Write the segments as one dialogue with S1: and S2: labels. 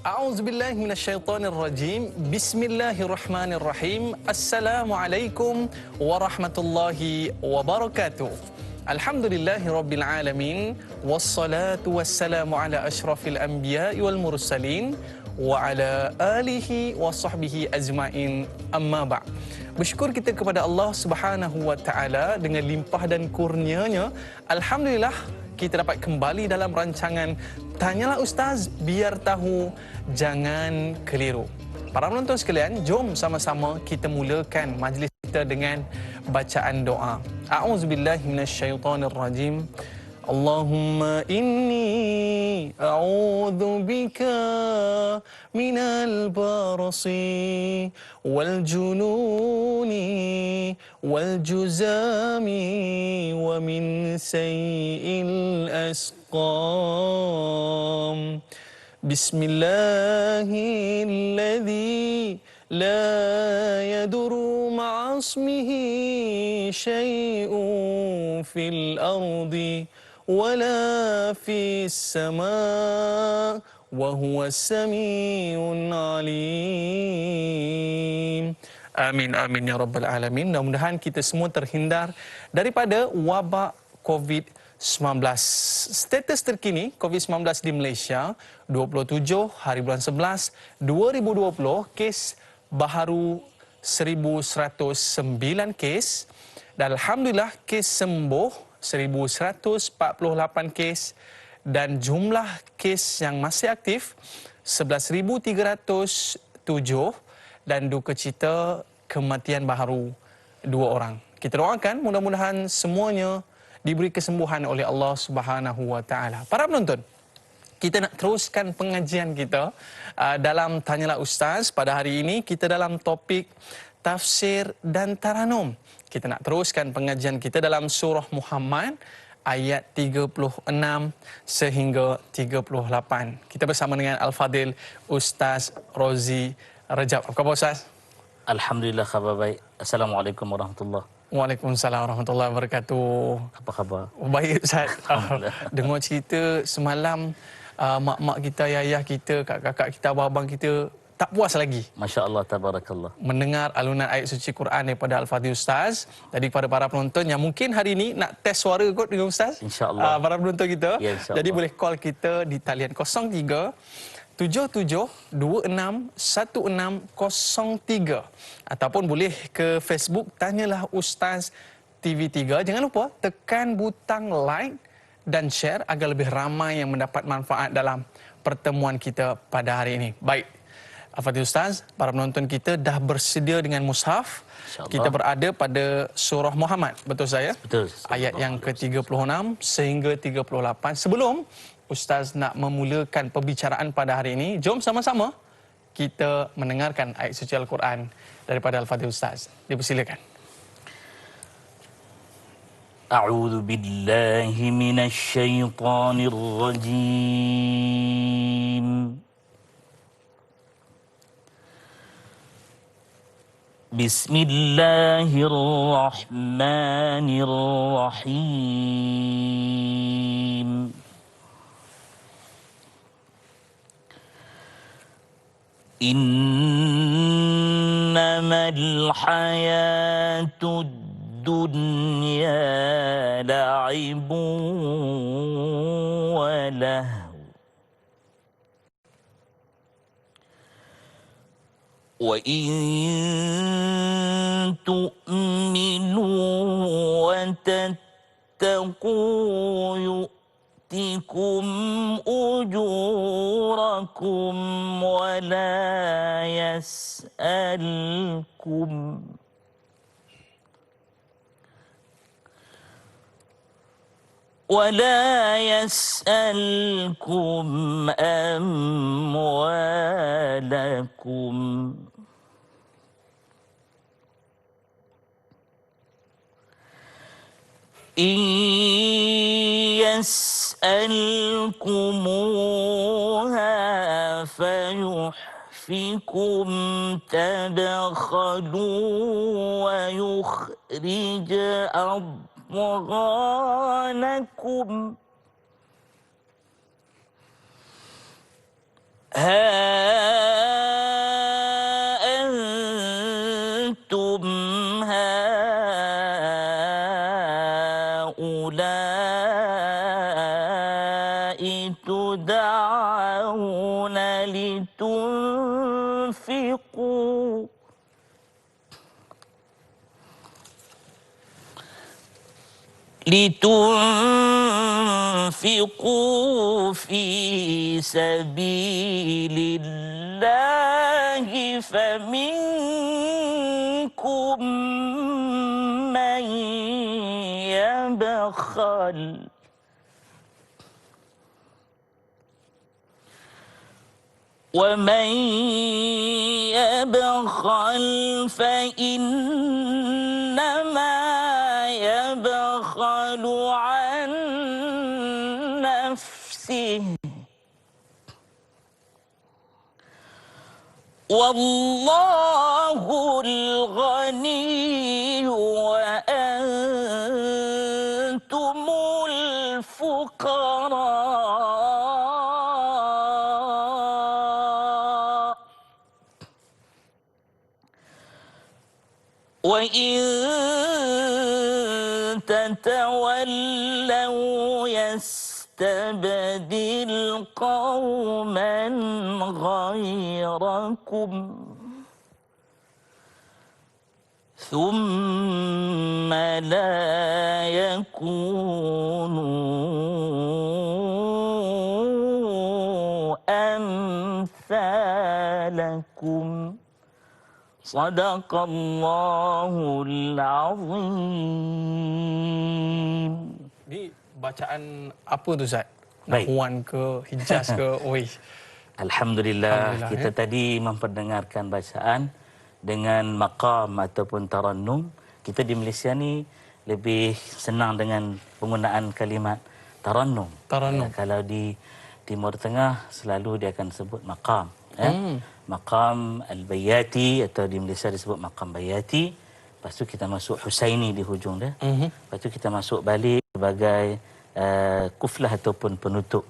S1: A'udzubillahi minasyaitonirrajim. Bismillahirrahmanirrahim. Assalamualaikum warahmatullahi wabarakatuh. Alhamdulillahi rabbil alamin. Wassalatu wassalamu ala asyrafil anbiya'i wal mursalin wa ala alihi wa sahbihi ajma'in, amma ba'. Bersyukur kita kepada Allah Subhanahu wa taala dengan limpah dan kurnianya. Alhamdulillah kita dapat kembali dalam rancangan Tanyalah Ustaz, biar tahu, jangan keliru. Para penonton sekalian, jom sama-sama kita mulakan majlis kita dengan bacaan doa. A'udzubillahi minasyaitonirrajim. Allahumma inni a'udzubika minal barasi wal jununi wal juzami wa min sayyi'il asqam. Bismillahilladzi la yadurru ma'asmihi syai'un fil ardi wala fis sama' wa huwas sami'un alim. Amin amin ya rabbal alamin. Mudah-mudahan kita semua terhindar daripada wabak COVID-19. Status terkini COVID-19 di Malaysia 27 hari bulan 11 2020, kes baharu 1109 kes dan alhamdulillah kes sembuh 1148 kes dan jumlah kes yang masih aktif 11,307 dan duka cita kematian baharu 2 orang. Kita doakan mudah-mudahan semuanya diberi kesembuhan oleh Allah Subhanahu wa taala. Para penonton, kita nak teruskan pengajian kita dalam Tanyalah Ustaz. Pada hari ini kita dalam topik tafsir dan taranum. Kita nak teruskan pengajian kita dalam surah Muhammad ayat 36 sehingga 38. Kita bersama dengan Al-Fadil Ustaz Rozi Rajab. Apa khabar Ustaz?
S2: Alhamdulillah, khabar baik. Assalamualaikum warahmatullahi wabarakatuh.
S1: Waalaikumsalam warahmatullahi wabarakatuh.
S2: Apa khabar?
S1: Baik Ustaz. Dengar cerita semalam mak-mak kita, ayah kita, kakak-kakak kita, abang-abang kita tak puas lagi.
S2: Masya Allah, tabarakallah.
S1: Mendengar alunan ayat suci Quran daripada Al-Fadhil Ustaz. Jadi kepada para penonton yang mungkin hari ini nak test suara kot dengan Ustaz.
S2: InsyaAllah.
S1: Para penonton kita.
S2: Ya,
S1: jadi boleh call kita di talian 03 77 26 1603 ataupun boleh ke Facebook Tanyalah Ustaz TV3. Jangan lupa tekan butang like dan share agar lebih ramai yang mendapat manfaat dalam pertemuan kita pada hari ini. Baik, Al-Fadhil Ustaz, para penonton kita dah bersedia dengan mushaf. Kita berada pada surah Muhammad, betul saya?
S2: Betul.
S1: Ayat yang ke-36 sehingga 38. Sebelum Ustaz nak memulakan perbicaraan pada hari ini, jom sama-sama kita mendengarkan ayat suci Al-Quran daripada Al-Fadhil Ustaz. Dipersilakan.
S2: A'udzu billahi minasy syaithanir rajim. Bismillahirrahmanirrahim. Innamal hayatud dunya la'ibun wa lahu wa in tu'minu wa tattaqu yu'tikum ujurakum wa la yas'alkum amwalakum. إن يسألكموها فيحفكم تبخلوا ويخرج أضغانكم. ها لتنفقوا في سبيل الله فمنكم من يبخل ومن يبخل فإنما يبخل عن نفسه والله الغني وأنتم الفقراء وإن تتولوا يستبدل قوما غيركم ثم لا يكونوا أمثالكم صدق الله العظيم.
S1: Ni bacaan apa tu Ustaz?
S2: Baik.
S1: Nahwan ke, Hijaz ke? Oi.
S2: Alhamdulillah, kita tadi memperdengarkan bacaan dengan maqam ataupun tarannum. Kita di Malaysia ni lebih senang dengan penggunaan kalimat tarannum.
S1: Tarannum.
S2: Kalau di Timur Tengah selalu dia akan sebut maqam. Maqam al-bayati atau di Malaysia disebut maqam bayati. Lepas tu kita masuk Husaini di hujung dia. Lepas tu kita masuk balik sebagai kuflah ataupun penutup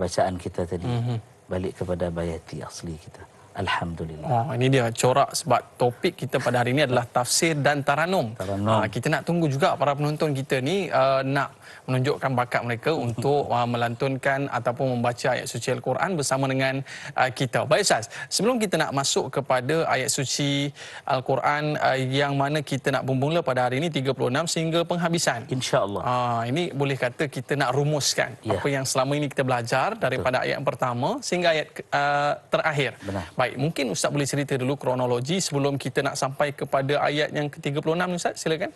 S2: bacaan kita tadi. Balik kepada bayati asli kita. Alhamdulillah.
S1: Oh, ini dia corak sebab topik kita pada hari ini adalah tafsir dan taranum. Kita nak tunggu juga para penonton kita ni nak menunjukkan bakat mereka untuk melantunkan ataupun membaca ayat suci Al-Quran bersama dengan kita. Baik Ustaz, sebelum kita nak masuk kepada ayat suci Al-Quran yang mana kita nak bermula pada hari ini 36 sehingga penghabisan.
S2: InsyaAllah.
S1: Ini boleh kata kita nak rumuskan apa yang selama ini kita belajar daripada ayat yang pertama sehingga ayat terakhir.
S2: Benar.
S1: Baik, mungkin Ustaz boleh cerita dulu kronologi sebelum kita nak sampai kepada ayat yang ke-36 Ustaz, silakan.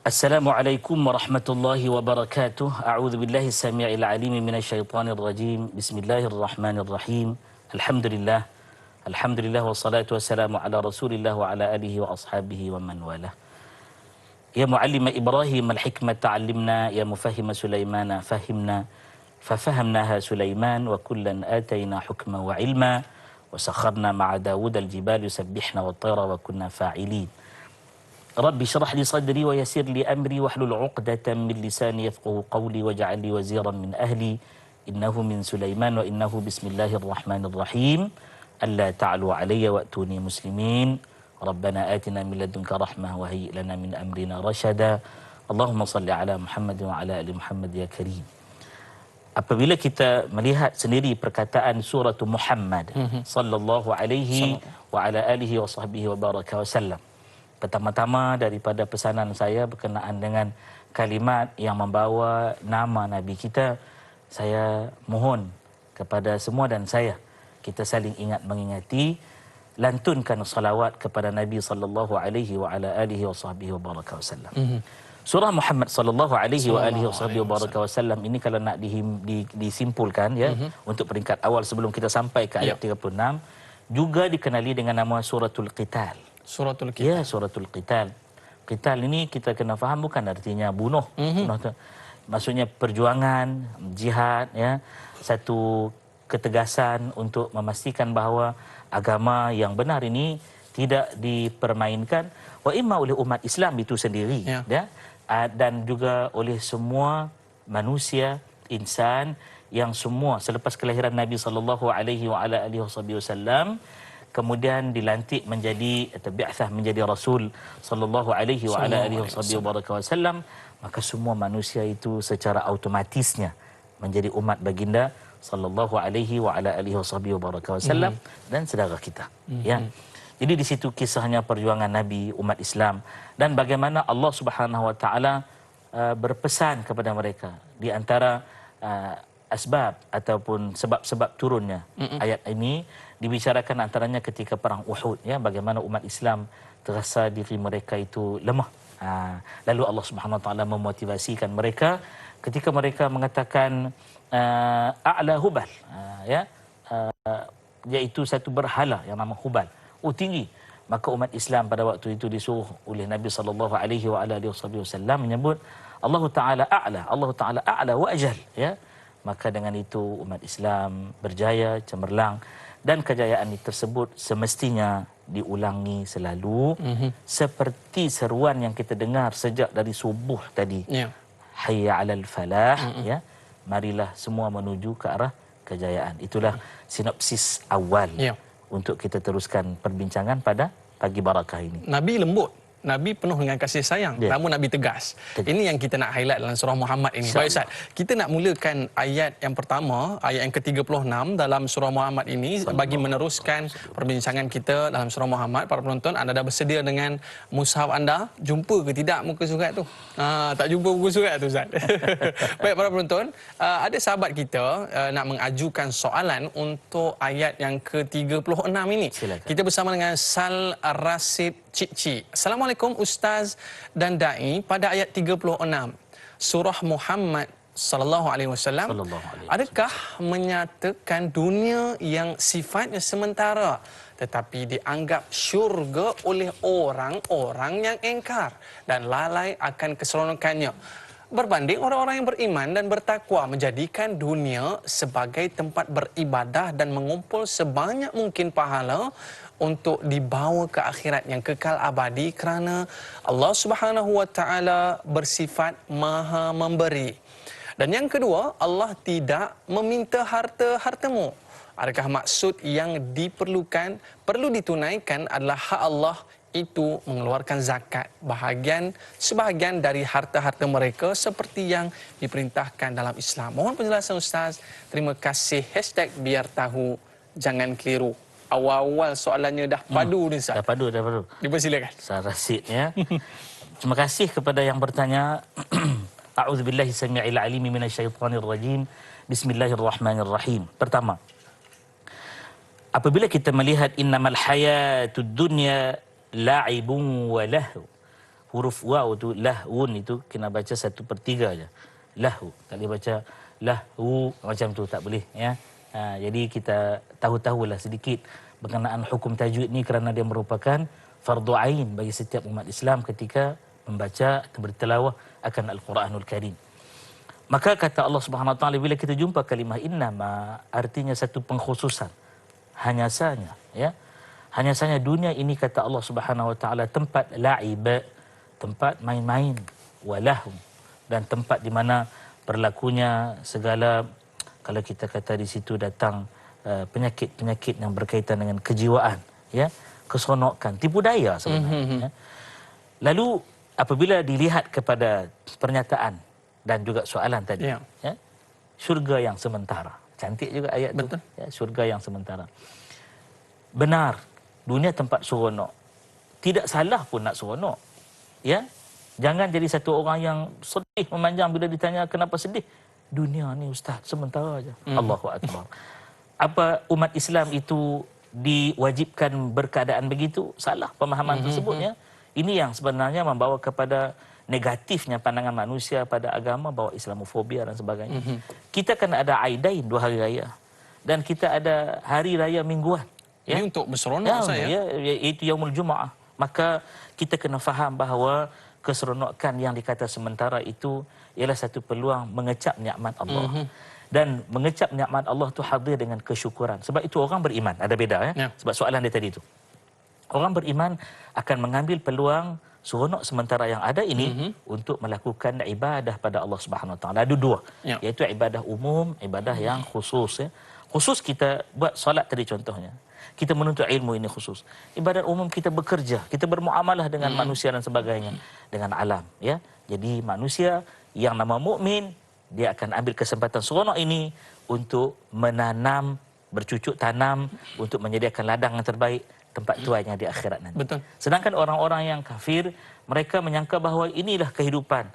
S2: Assalamualaikum warahmatullahi wabarakatuh. A'udzu billahi as-sami'il 'alim minasyaitonir rajim. Bismillahirrahmanirrahim. Alhamdulillah. Alhamdulillah wassalatu wassalamu ala Rasulillah wa ala alihi wa ashabihi wa man walah. Ya muallima Ibrahim al-hikmata 'allimna, ya mufahhima Sulaimana fahimna. ففهمناها سليمان وكلا آتينا حكما وعلما وسخرنا مع داود الجبال يسبحن والطير وكنا فاعلين رب اشرح لي صدري ويسر لي أمري واحلل عقدة من لساني يفقه قولي واجعل لي وزيرا من أهلي إنه من سليمان وإنه بسم الله الرحمن الرحيم ألا تعلوا علي وأتوني مسلمين ربنا آتنا من لدنك رحمة وهيئ لنا من أمرنا رشدا اللهم صل على محمد وعلى آل محمد يا كريم. Apabila kita melihat sendiri perkataan surah Muhammad sallallahu alaihi wa ala alihi wa sahbihi wa baraka wasallam. Pertama-tama daripada pesanan saya berkenaan dengan kalimat yang membawa nama Nabi kita, saya mohon kepada semua dan saya, kita saling ingat mengingati, lantunkan salawat kepada Nabi sallallahu alaihi wa ala alihi wa sahbihi wa baraka wasallam. Surah Muhammad sallallahu alaihi wa alihi wasallam ini kalau nak disimpulkan ya untuk peringkat awal sebelum kita sampai ke ayat 36 juga dikenali dengan nama suratul Qital.
S1: Suratul Qital.
S2: Ya, suratul Qital. Qital ini kita kena faham bukan artinya bunuh. Maksudnya perjuangan, jihad ya, satu ketegasan untuk memastikan bahawa agama yang benar ini tidak dipermainkan wa imma oleh umat Islam itu sendiri ya. Dan juga oleh semua manusia, insan yang semua selepas kelahiran Nabi sallallahu alaihi wa ala alihi wasallam kemudian dilantik menjadi atau bi'atsah menjadi rasul sallallahu alaihi wa ala alihi wasallam, maka semua manusia itu secara automatisnya menjadi umat baginda sallallahu alaihi wa ala alihi wasallam dan saudara kita. Ya. Jadi di situ kisahnya perjuangan Nabi, umat Islam, dan bagaimana Allah Subhanahu wa taala berpesan kepada mereka. Di antara asbab ataupun sebab-sebab turunnya ayat ini dibicarakan antaranya ketika perang Uhud, ya, bagaimana umat Islam terasa diri mereka itu lemah. Lalu Allah Subhanahu wa taala memotivasikan mereka ketika mereka mengatakan a'la hubal, ya, iaitu satu berhala yang nama Hubal. Tinggi. Maka umat Islam pada waktu itu disuruh oleh Nabi sallallahu alaihi wa alihi wasallam menyebut Allah Taala a'la, Allah Taala a'la wa ajal, ya. Maka dengan itu umat Islam berjaya cemerlang, dan kejayaan tersebut semestinya diulangi selalu seperti seruan yang kita dengar sejak dari subuh tadi. Hayya 'alal falah, ya. Marilah semua menuju ke arah kejayaan. Itulah sinopsis awal untuk kita teruskan perbincangan pada pagi barakah ini.
S1: Nabi lembut, Nabi penuh dengan kasih sayang, namun Nabi tegas. Ini yang kita nak highlight dalam surah Muhammad ini. Baik Ustaz, kita nak mulakan ayat yang pertama, ayat yang ke-36 dalam surah Muhammad ini bagi meneruskan perbincangan kita dalam surah Muhammad. Para penonton, anda dah bersedia dengan mushaf anda? Jumpa ke tidak muka surat tu? Tak jumpa muka surat tu Ustaz. Baik para penonton, ada sahabat kita nak mengajukan soalan untuk ayat yang ke-36 ini. Silakan. Kita bersama dengan Sal Rasid Cik-Cik. Assalamualaikum Ustaz dan Da'i. Pada ayat 36 surah Muhammad sallallahu alaihi wasallam, adakah menyatakan dunia yang sifatnya sementara tetapi dianggap syurga oleh orang-orang yang engkar dan lalai akan keseronokannya, berbanding orang-orang yang beriman dan bertakwa menjadikan dunia sebagai tempat beribadah dan mengumpul sebanyak mungkin pahala untuk dibawa ke akhirat yang kekal abadi, kerana Allah Subhanahu wa taala bersifat Maha memberi. Dan yang kedua, Allah tidak meminta harta-hartamu. Adakah maksud yang perlu ditunaikan adalah hak Allah itu mengeluarkan zakat sebahagian dari harta-harta mereka seperti yang diperintahkan dalam Islam? Mohon penjelasan Ustaz. Terima kasih. #biar tahu jangan keliru. Awal-awal soalannya dah padu ni Ustaz.
S2: Dah padu.
S1: Dipersilakan.
S2: Sarasid, ya. Terima kasih kepada yang bertanya. A'udzubillahi samii'il 'alimi minasyaitonir rajim. Bismillahirrahmanirrahim. Pertama, apabila kita melihat innamal hayatud dunya la'ibun wa lahu. Huruf waw tu lahun itu kena baca 1/3 aja. Lahu. Tak boleh baca lahu macam tu, tak boleh, ya. Jadi kita tahu-tahulah sedikit berkenaan hukum tajwid ni, kerana dia merupakan fardu ain bagi setiap umat Islam ketika membaca atau bertilawah akan Al-Quranul Karim. Maka kata Allah Subhanahu wa taala, bila kita jumpa kalimah innama, artinya satu pengkhususan. Hanya saja dunia ini, kata Allah Subhanahu wa taala, tempat la'ib, tempat main-main, walahum, dan tempat di mana berlakunya segala, kalau kita kata di situ datang penyakit-penyakit yang berkaitan dengan kejiwaan, ya, keseronokan, tipu daya sebenarnya. Lalu apabila dilihat kepada pernyataan dan juga soalan tadi, ya, syurga yang sementara. Cantik juga ayat itu, ya, syurga yang sementara. Benar, dunia tempat seronok. Tidak salah pun nak seronok. Ya, jangan jadi satu orang yang sedih memanjang bila ditanya kenapa sedih. Dunia ni Ustaz sementara aja. Allahu Akbar. Apa umat Islam itu diwajibkan berkeadaan begitu? Salah pemahaman tersebutnya. Ini yang sebenarnya membawa kepada negatifnya pandangan manusia pada agama, bahawa Islamofobia dan sebagainya. Kita kan ada Aidain, 2 hari raya, dan kita ada hari raya mingguan.
S1: Ya? Ini untuk berseronok saya.
S2: Ya, itu Yaumul Jumaah. Maka kita kena faham bahawa keseronokan yang dikata sementara itu ialah satu peluang mengecap nikmat Allah. Dan mengecap nikmat Allah tu hadir dengan kesyukuran. Sebab itu orang beriman, ada beda, ya. Sebab soalan dia tadi tu. Orang beriman akan mengambil peluang seronok sementara yang ada ini untuk melakukan ibadah pada Allah Subhanahu Wa Taala. Ada 2, iaitu ibadah umum, ibadah yang khusus, ya. Khusus kita buat solat tadi contohnya. Kita menuntut ilmu, ini khusus. Ibadat umum kita bekerja, kita bermuamalah dengan manusia dan sebagainya, dengan alam, ya. Jadi manusia yang nama mukmin, dia akan ambil kesempatan seronok ini untuk menanam, bercucuk tanam, untuk menyediakan ladang yang terbaik, tempat tuannya di akhirat nanti.
S1: Betul.
S2: Sedangkan orang-orang yang kafir, mereka menyangka bahawa inilah kehidupan,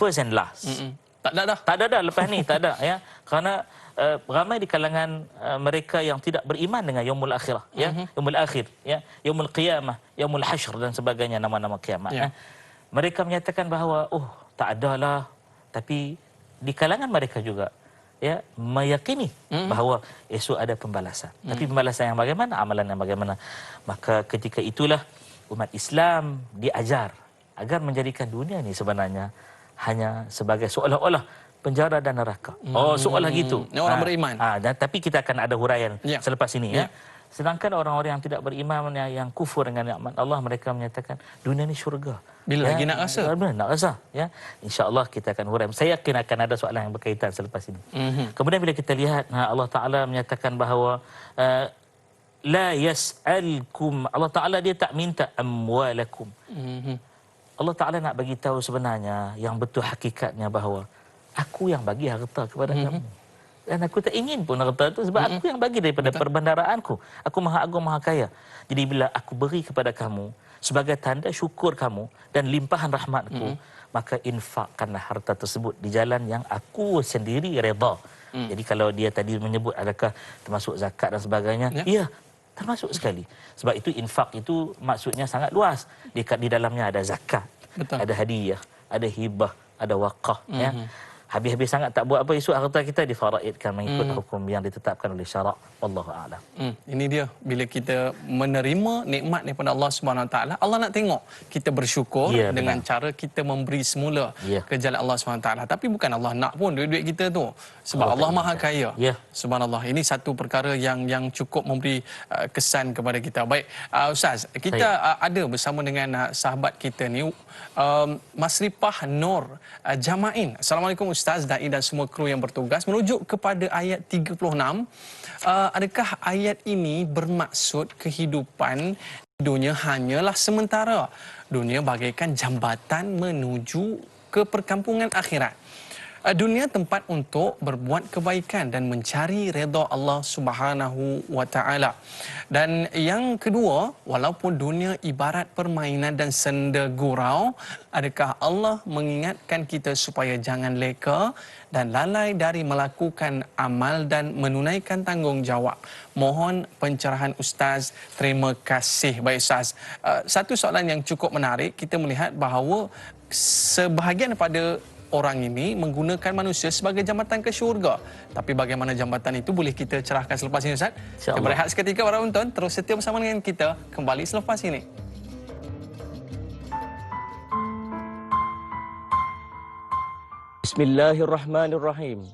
S2: first and last.
S1: Tak ada dah.
S2: Tak ada dah lepas ni, tak ada ya. Kerana ramai di kalangan mereka yang tidak beriman dengan yaumul akhirah, ya, yaumul akhir, ya, yaumul qiyamah, yaumul hasyr dan sebagainya, nama-nama kiamat. Ya. Mereka menyatakan bahawa tak adalah, tapi di kalangan mereka juga ya meyakini bahawa esok ada pembalasan. Tapi pembalasan yang bagaimana, amalan yang bagaimana. Maka ketika itulah umat Islam diajar agar menjadikan dunia ini sebenarnya hanya sebagai seolah-olah penjara dan neraka. Seolah gitu.
S1: Orang beriman.
S2: Tapi kita akan ada huraian selepas ini ya. Sedangkan orang-orang yang tidak beriman, yang kufur dengan nikmat Allah, mereka menyatakan dunia ini syurga.
S1: Bila lagi nak rasa?
S2: Nak rasa, ya. Insya-Allah kita akan huraian. Saya yakin akan ada soalan yang berkaitan selepas ini. Kemudian bila kita lihat Allah Taala menyatakan bahawa la yas'alkum, Allah Taala dia tak minta amwalakum. Allah Taala nak bagi tahu sebenarnya yang betul hakikatnya bahawa aku yang bagi harta kepada kamu. Dan aku tak ingin pun harta itu sebab aku yang bagi daripada perbendaharaanku. Aku Maha Agung, Maha Kaya. Jadi bila aku beri kepada kamu sebagai tanda syukur kamu dan limpahan rahmatku, maka infakkanlah harta tersebut di jalan yang aku sendiri redha. Jadi kalau dia tadi menyebut adakah termasuk zakat dan sebagainya, ya, termasuk sekali. Sebab itu infak itu maksudnya sangat luas. Di dalamnya ada zakat, ada hadiah, ada hibah, ada wakaf, ya. Habis-habis sangat tak buat apa, esok harta kita difaraidkan mengikut hukum yang ditetapkan oleh syarak. Wallahu a'lam.
S1: Ini dia, bila kita menerima nikmat daripada Allah Subhanahu Wa Taala, Allah nak tengok kita bersyukur dengan cara kita memberi semula ke jalan Allah Subhanahu Wa Taala. Tapi bukan Allah nak pun duit-duit kita tu, sebab Allah Maha Kaya. Subhanallah. Ini satu perkara yang cukup memberi kesan kepada kita. Baik, Ustaz, kita ada bersama dengan sahabat kita ni, Masripah Nur Jamain. Assalamualaikum Ustaz, Dai dan semua kru yang bertugas. Merujuk kepada ayat 36, adakah ayat ini bermaksud kehidupan dunia hanyalah sementara? Dunia bagaikan jambatan menuju ke perkampungan akhirat. Dunia tempat untuk berbuat kebaikan dan mencari redha Allah Subhanahu Wa Taala. Dan yang kedua, walaupun dunia ibarat permainan dan senda gurau, adakah Allah mengingatkan kita supaya jangan leka dan lalai dari melakukan amal dan menunaikan tanggungjawab? Mohon pencerahan Ustaz. Terima kasih. Baik Ustaz, satu soalan yang cukup menarik, kita melihat bahawa sebahagian daripada orang ini menggunakan manusia sebagai jambatan ke syurga. Tapi bagaimana jambatan itu boleh kita cerahkan selepas ini Ustaz. Kita berehat seketika para penonton, terus setia bersama dengan kita kembali selepas ini.
S3: Bismillahirrahmanirrahim.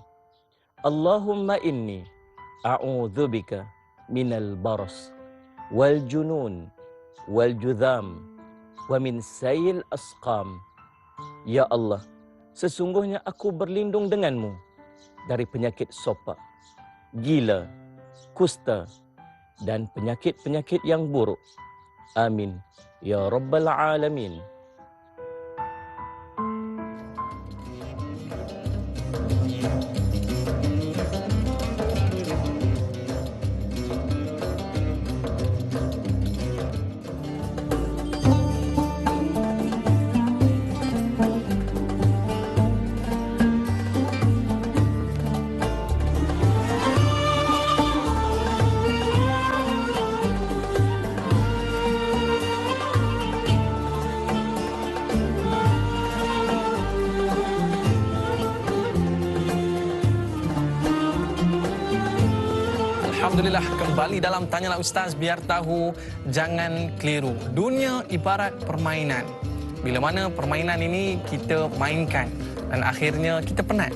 S3: Allahumma inni a'udzubika minal baras wal junun wal judham wa min sayil asqam. Ya Allah, sesungguhnya aku berlindung denganmu dari penyakit sopak, gila, kusta, dan penyakit-penyakit yang buruk. Amin. Ya Rabbal Alamin.
S1: Alhamdulillah, kembali dalam Tanyalah Ustaz, biar tahu jangan keliru. Dunia ibarat permainan. Bila mana permainan ini kita mainkan dan akhirnya kita penat.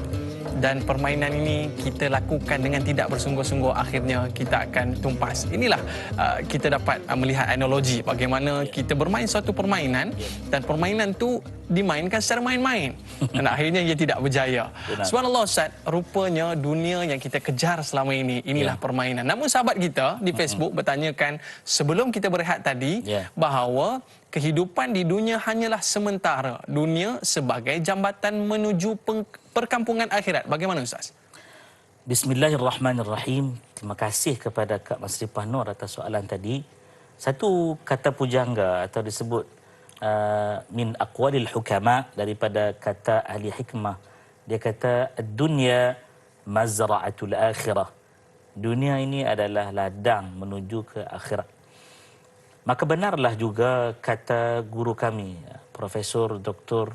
S1: Dan permainan ini kita lakukan dengan tidak bersungguh-sungguh, akhirnya kita akan tumpas. Inilah kita dapat melihat analogi bagaimana kita bermain suatu permainan dan permainan tu dimainkan secara main-main dan akhirnya ia tidak berjaya. Subhanallah Ustaz, rupanya dunia yang kita kejar selama ini, inilah permainan. Namun sahabat kita di Facebook bertanyakan sebelum kita berehat tadi bahawa kehidupan di dunia hanyalah sementara. Dunia sebagai jambatan menuju perkampungan akhirat. Bagaimana Ustaz?
S2: Bismillahirrahmanirrahim. Terima kasih kepada Kak Masrifah Nur atas soalan tadi. Satu kata pujangga atau disebut min aqwalil hukama, daripada kata ahli hikmah. Dia kata dunya mazra'atul akhirah. Dunia ini adalah ladang menuju ke akhirat. Maka benarlah juga kata guru kami, Profesor Dr.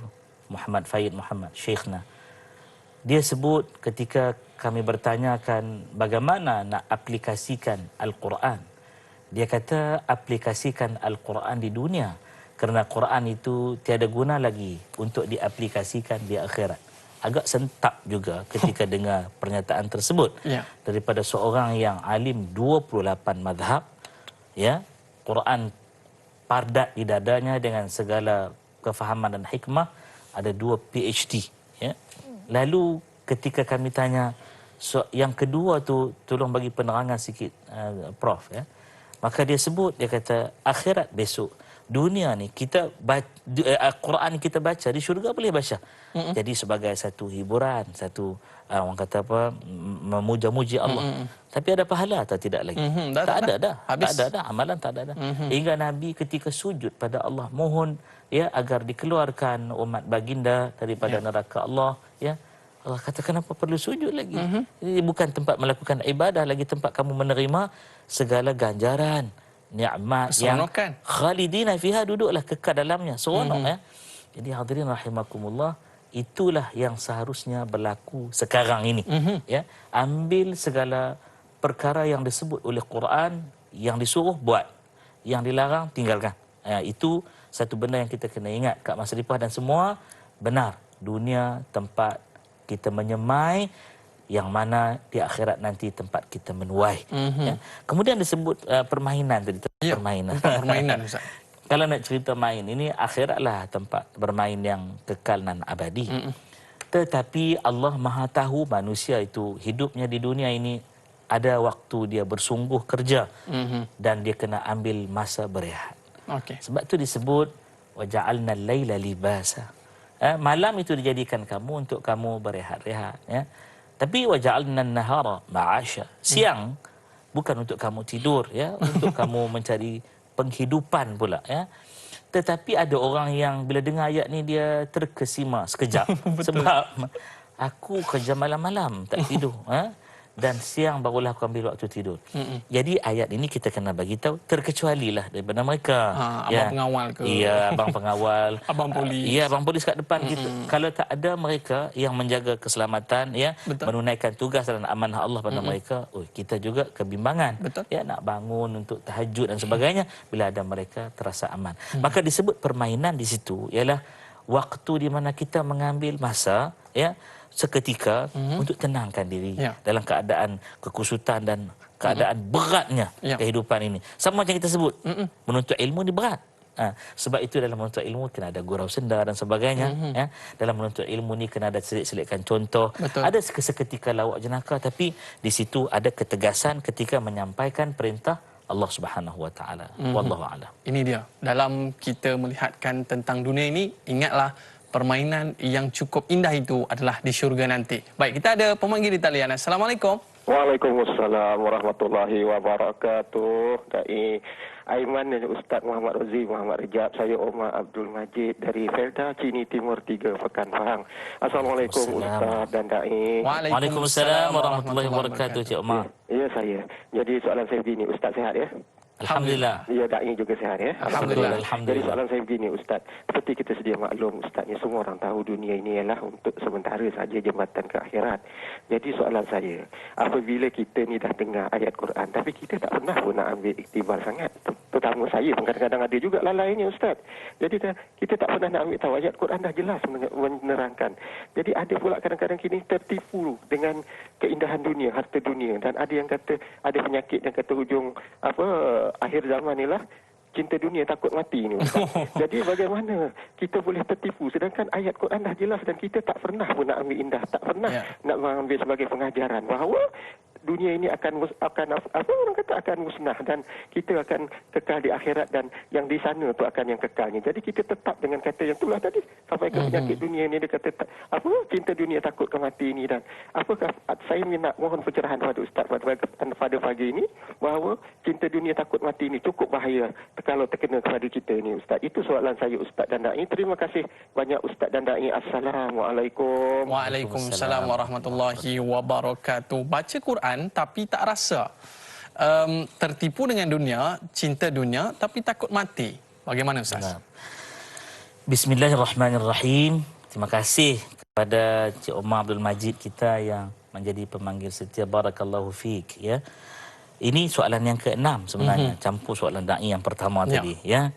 S2: Muhammad Faid Muhammad, Syekhna. Dia sebut ketika kami bertanyakan bagaimana nak aplikasikan Al-Quran. Dia kata aplikasikan Al-Quran di dunia, kerana Quran itu tiada guna lagi untuk diaplikasikan di akhirat. Agak sentap juga ketika dengar pernyataan tersebut daripada seorang yang alim 28 mazhab, ya, Quran pardat di dadanya dengan segala kefahaman dan hikmah, ada 2 PhD, ya. Lalu ketika kami tanya yang kedua tu, tolong bagi penerangan sikit, Prof, ya. Maka dia sebut, dia kata akhirat besok. Dunia ni kita Quran kita baca di syurga boleh baca. Jadi sebagai satu hiburan, satu orang kata apa, memuja-muji Allah. Tapi ada pahala atau tidak lagi? Tak ada dah. Tak ada dah, amalan tak ada dah. Hingga Nabi ketika sujud pada Allah mohon, ya, agar dikeluarkan umat baginda daripada neraka Allah, ya. Allah kata kenapa perlu sujud lagi? Ini bukan tempat melakukan ibadah lagi, tempat kamu menerima segala ganjaran, nikmat yang khalidina fiha, duduklah kekal dalamnya, seronok, ya. Jadi hadirin rahimakumullah, itulah yang seharusnya berlaku sekarang ini, ya. Ambil segala perkara yang disebut oleh Quran, yang disuruh buat, yang dilarang tinggalkan. Itu satu benda yang kita kena ingat, Kak Masrifah dan semua. Benar, dunia tempat kita menyemai, yang mana di akhirat nanti tempat kita menuai. Ya. Kemudian disebut permainan tadi. Permainan.
S1: Permainan, Ustaz.
S2: Kalau nak cerita main, ini akhiratlah tempat bermain yang kekal dan abadi. Tetapi Allah Maha tahu manusia itu hidupnya di dunia ini ada waktu dia bersungguh kerja, dan dia kena ambil masa berehat. Sebab itu disebut waja'alna al-laila libasa. Malam itu dijadikan kamu untuk kamu berehat-rehat, ya. Tapi waja'alna an-nahara ma'asha. Siang bukan untuk kamu tidur, ya, untuk kamu mencari penghidupan pula, ya. Tetapi ada orang yang bila dengar ayat ni dia terkesima sekejap. Sebab aku kerja malam-malam tak tidur, dan siang barulah aku ambil waktu tidur. Jadi ayat ini kita kena bagi tahu, terkecualilah daripada mereka.
S1: Abang pengawal ke?
S2: Iya, abang pengawal.
S1: Abang polis.
S2: Iya, abang polis kat depan kita. Kalau tak ada mereka yang menjaga keselamatan, ya, menunaikan tugas dan amanah Allah pada mereka, kita juga kebimbangan. Ya, nak bangun untuk tahajud dan sebagainya, bila ada mereka terasa aman. Maka disebut permainan di situ ialah waktu di mana kita mengambil masa, ya, seketika untuk tenangkan diri dalam keadaan kekusutan dan keadaan beratnya kehidupan ini. Sama macam kita sebut, menuntut ilmu ni berat. Sebab itu dalam menuntut ilmu kena ada gurau senda dan sebagainya. Ya. Dalam menuntut ilmu ni kena ada selit-selitkan contoh. Ada seketika lawak jenaka, tapi di situ ada ketegasan ketika menyampaikan perintah Allah Subhanahu Wa Taala. Wallahu a'lam.
S1: Ini dia, dalam kita melihatkan tentang dunia ini, ingatlah permainan yang cukup indah itu adalah di syurga nanti. Baik, kita ada pemanggil di talian. Assalamualaikum.
S4: Waalaikumsalam warahmatullahi wabarakatuh. Dai Aiman dan Ustaz Muhammad Rozi Muhammad Rejab. Saya Omar Abdul Majid dari Felda Cini Timur 3 Pekan Pahang. Assalamualaikum Ustaz dan Dai.
S2: Waalaikumsalam warahmatullahi wabarakatuh, Cik Omar.
S4: Ya, saya. Jadi soalan saya begini, Ustaz sihat ya?
S2: Alhamdulillah.
S4: Ya, Dai juga sihat ya.
S2: Alhamdulillah.
S4: Jadi soalan saya begini, Ustaz. Seperti kita sedia maklum, Ustaznya, semua orang tahu dunia ini ialah untuk sementara saja, jembatan ke akhirat. Jadi soalan saya, apabila kita ni dah dengar ayat Quran, tapi kita tak pernah pun nak ambil iktibar sangat. Terutama saya pun kadang-kadang ada juga lalainya, Ustaz. Jadi kita tak pernah nak ambil tahu, ayat Quran dah jelas menerangkan. Jadi ada pula kadang-kadang kini tertipu dengan keindahan dunia, harta dunia. Dan ada yang kata, ada penyakit yang kata hujung akhir zaman ni lah, cinta dunia takut mati ni, Ustaz. Jadi bagaimana kita boleh tertipu sedangkan ayat Quran dah jelas dan kita tak pernah pun nak ambil indah, tak pernah nak mengambil sebagai pengajaran bahawa dunia ini akan apa orang kata akan musnah dan kita akan kekal di akhirat dan yang di sana tu akan yang kekalnya. Jadi kita tetap dengan kata yang itulah tadi sampai ke penyakit dunia ini dia kata apa cinta dunia takut ke mati ini dan apakah saya nak mohon pencerahan pada ustaz pada pagi ini bahawa cinta dunia takut mati ini cukup bahaya kalau terkena kepada kita ini ustaz. Itu soalan saya Ustaz dan Dai. Terima kasih banyak Ustaz dan Dai. Assalamualaikum.
S1: Waalaikumsalam warahmatullahi wabarakatuh. Baca Quran tapi tak rasa tertipu dengan dunia, cinta dunia tapi takut mati. Bagaimana Ustaz?
S2: Bismillahirrahmanirrahim. Terima kasih kepada Cik Omar Abdul Majid kita yang menjadi pemanggil setia. Barakallahu fiik ya. Ini soalan yang ke-6 sebenarnya, campur soalan dai yang pertama tadi ya.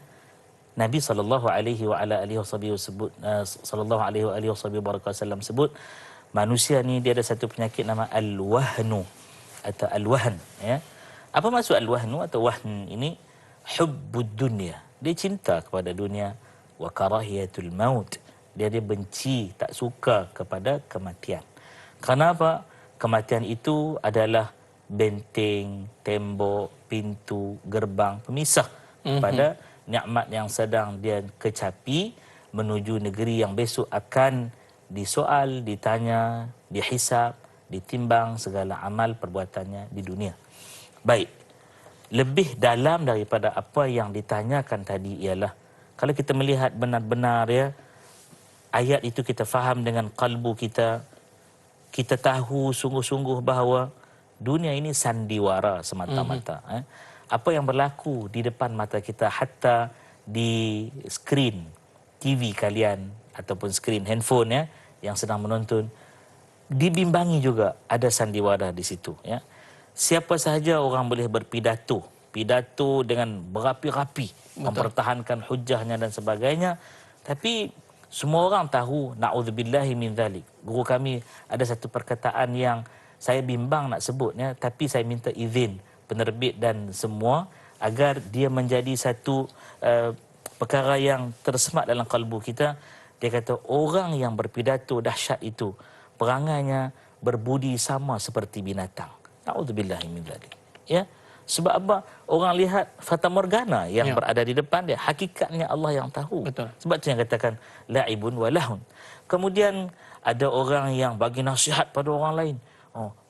S2: Nabi sallallahu alaihi wasallam sebut manusia ni dia ada satu penyakit nama al-wahnu atau al-wahn ya. Apa maksud al-wahnu atau wahn ini? Hubbud dunya. Dia cinta kepada dunia, wa karahiyatul maut. Dia benci, tak suka kepada kematian. Kenapa? Kematian itu adalah benteng, tembok, pintu, gerbang pemisah pada nikmat yang sedang dia kecapi menuju negeri yang besok akan disoal, ditanya, dihisap, ditimbang segala amal perbuatannya di dunia. Baik, lebih dalam daripada apa yang ditanyakan tadi ialah kalau kita melihat benar-benar ya ayat itu kita faham dengan kalbu kita, kita tahu sungguh-sungguh bahawa dunia ini sandiwara semata-mata. Apa yang berlaku di depan mata kita hatta di skrin TV kalian ataupun skrin handphone ya yang sedang menonton dibimbangi juga ada sandiwara di situ ya. Siapa sahaja orang boleh berpidato dengan berapi-rapi mempertahankan hujahnya dan sebagainya, tapi semua orang tahu na'udzubillahi min dzalik. Guru kami ada satu perkataan yang saya bimbang nak sebutnya, tapi saya minta izin penerbit dan semua agar dia menjadi satu perkara yang tersemat dalam kalbu kita. Dia kata orang yang berpidato dahsyat itu perangainya berbudi sama seperti binatang. Na'udzubillahi min dzalik. Ya. Sebab apa? Orang lihat fata morgana yang berada di depan dia, hakikatnya Allah yang tahu.
S1: Betul.
S2: Sebab itu yang katakan la'ibun wa lahun. Kemudian ada orang yang bagi nasihat pada orang lain.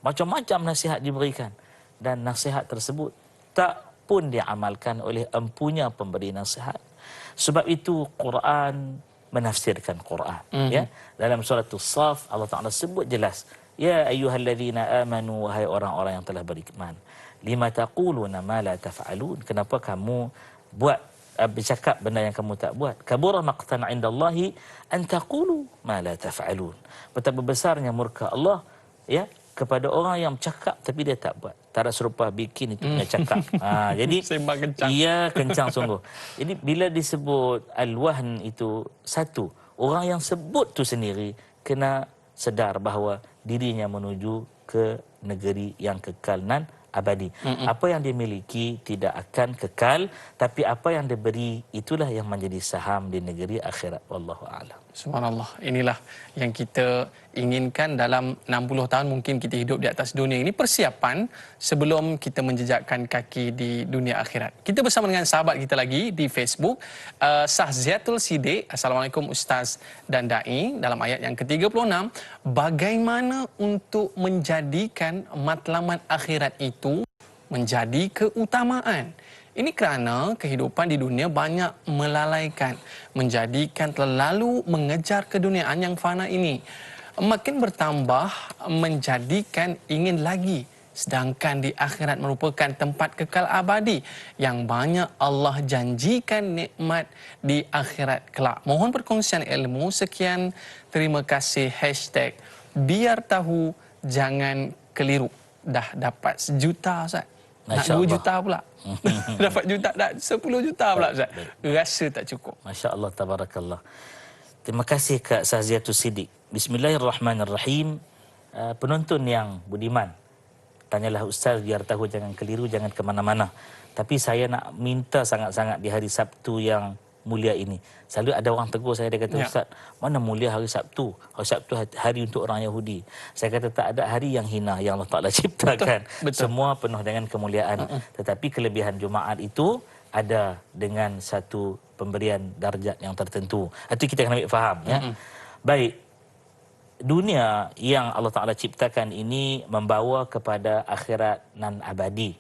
S2: Macam-macam nasihat diberikan dan nasihat tersebut tak pun diamalkan oleh empunya pemberi nasihat. Sebab itu Quran menafsirkan Quran ya. Dalam surah As-Saff Allah Taala sebut jelas, ya ayyuhallazina amanu, wahai orang-orang yang telah beriman, lima taquluna ma la taf'alun, kenapa kamu buat bercakap benda yang kamu tak buat? Kabura maqtan 'indallahi an taqulu ma la taf'alun. Betapa besarnya murka Allah ya kepada orang yang cakap tapi dia tak buat. Tak ada serupa bikin itu punya cakap. Jadi
S1: Sembang kencang.
S2: ia kencang sungguh. Jadi bila disebut al-wahn itu satu, orang yang sebut tu sendiri kena sedar bahawa dirinya menuju ke negeri yang kekal nan abadi. Apa yang dia miliki tidak akan kekal, tapi apa yang diberi itulah yang menjadi saham di negeri akhirat. Wallahu a'lam.
S1: Subhanallah. Inilah yang kita inginkan dalam 60 tahun mungkin kita hidup di atas dunia ini, persiapan sebelum kita menjejakkan kaki di dunia akhirat. Kita bersama dengan sahabat kita lagi di Facebook, Sahziatul Sidik. Assalamualaikum Ustaz dan Dai. Dalam ayat yang ke-36, bagaimana untuk menjadikan matlamat akhirat itu menjadi keutamaan? Ini kerana kehidupan di dunia banyak melalaikan, menjadikan terlalu mengejar keduniaan yang fana ini. Makin bertambah menjadikan ingin lagi. Sedangkan di akhirat merupakan tempat kekal abadi yang banyak Allah janjikan nikmat di akhirat kelak. Mohon perkongsian ilmu. Sekian, terima kasih. Hashtag biar tahu jangan keliru. Dah dapat 1 juta Ustaz. Nak 2 juta pula. Dapat juta, dah 10 juta pula Ustaz. Rasa tak cukup.
S2: Masya Allah, tabarakallah. Terima kasih Kak Sahziatul Sidik. Bismillahirrahmanirrahim. Penonton yang budiman, tanyalah Ustaz biar tahu jangan keliru, jangan ke mana-mana. Tapi saya nak minta sangat-sangat di hari Sabtu yang mulia ini. Selalu ada orang tegur saya, dia kata, Ustaz, mana mulia hari Sabtu? Hari Sabtu hari untuk orang Yahudi. Saya kata tak ada hari yang hina yang Allah Ta'ala ciptakan.
S1: Betul.
S2: Semua penuh dengan kemuliaan. Tetapi kelebihan Jumaat itu ada dengan satu pemberian darjat yang tertentu. Itu kita kena ambil faham. Ya? Baik. Dunia yang Allah Ta'ala ciptakan ini membawa kepada akhirat nan abadi.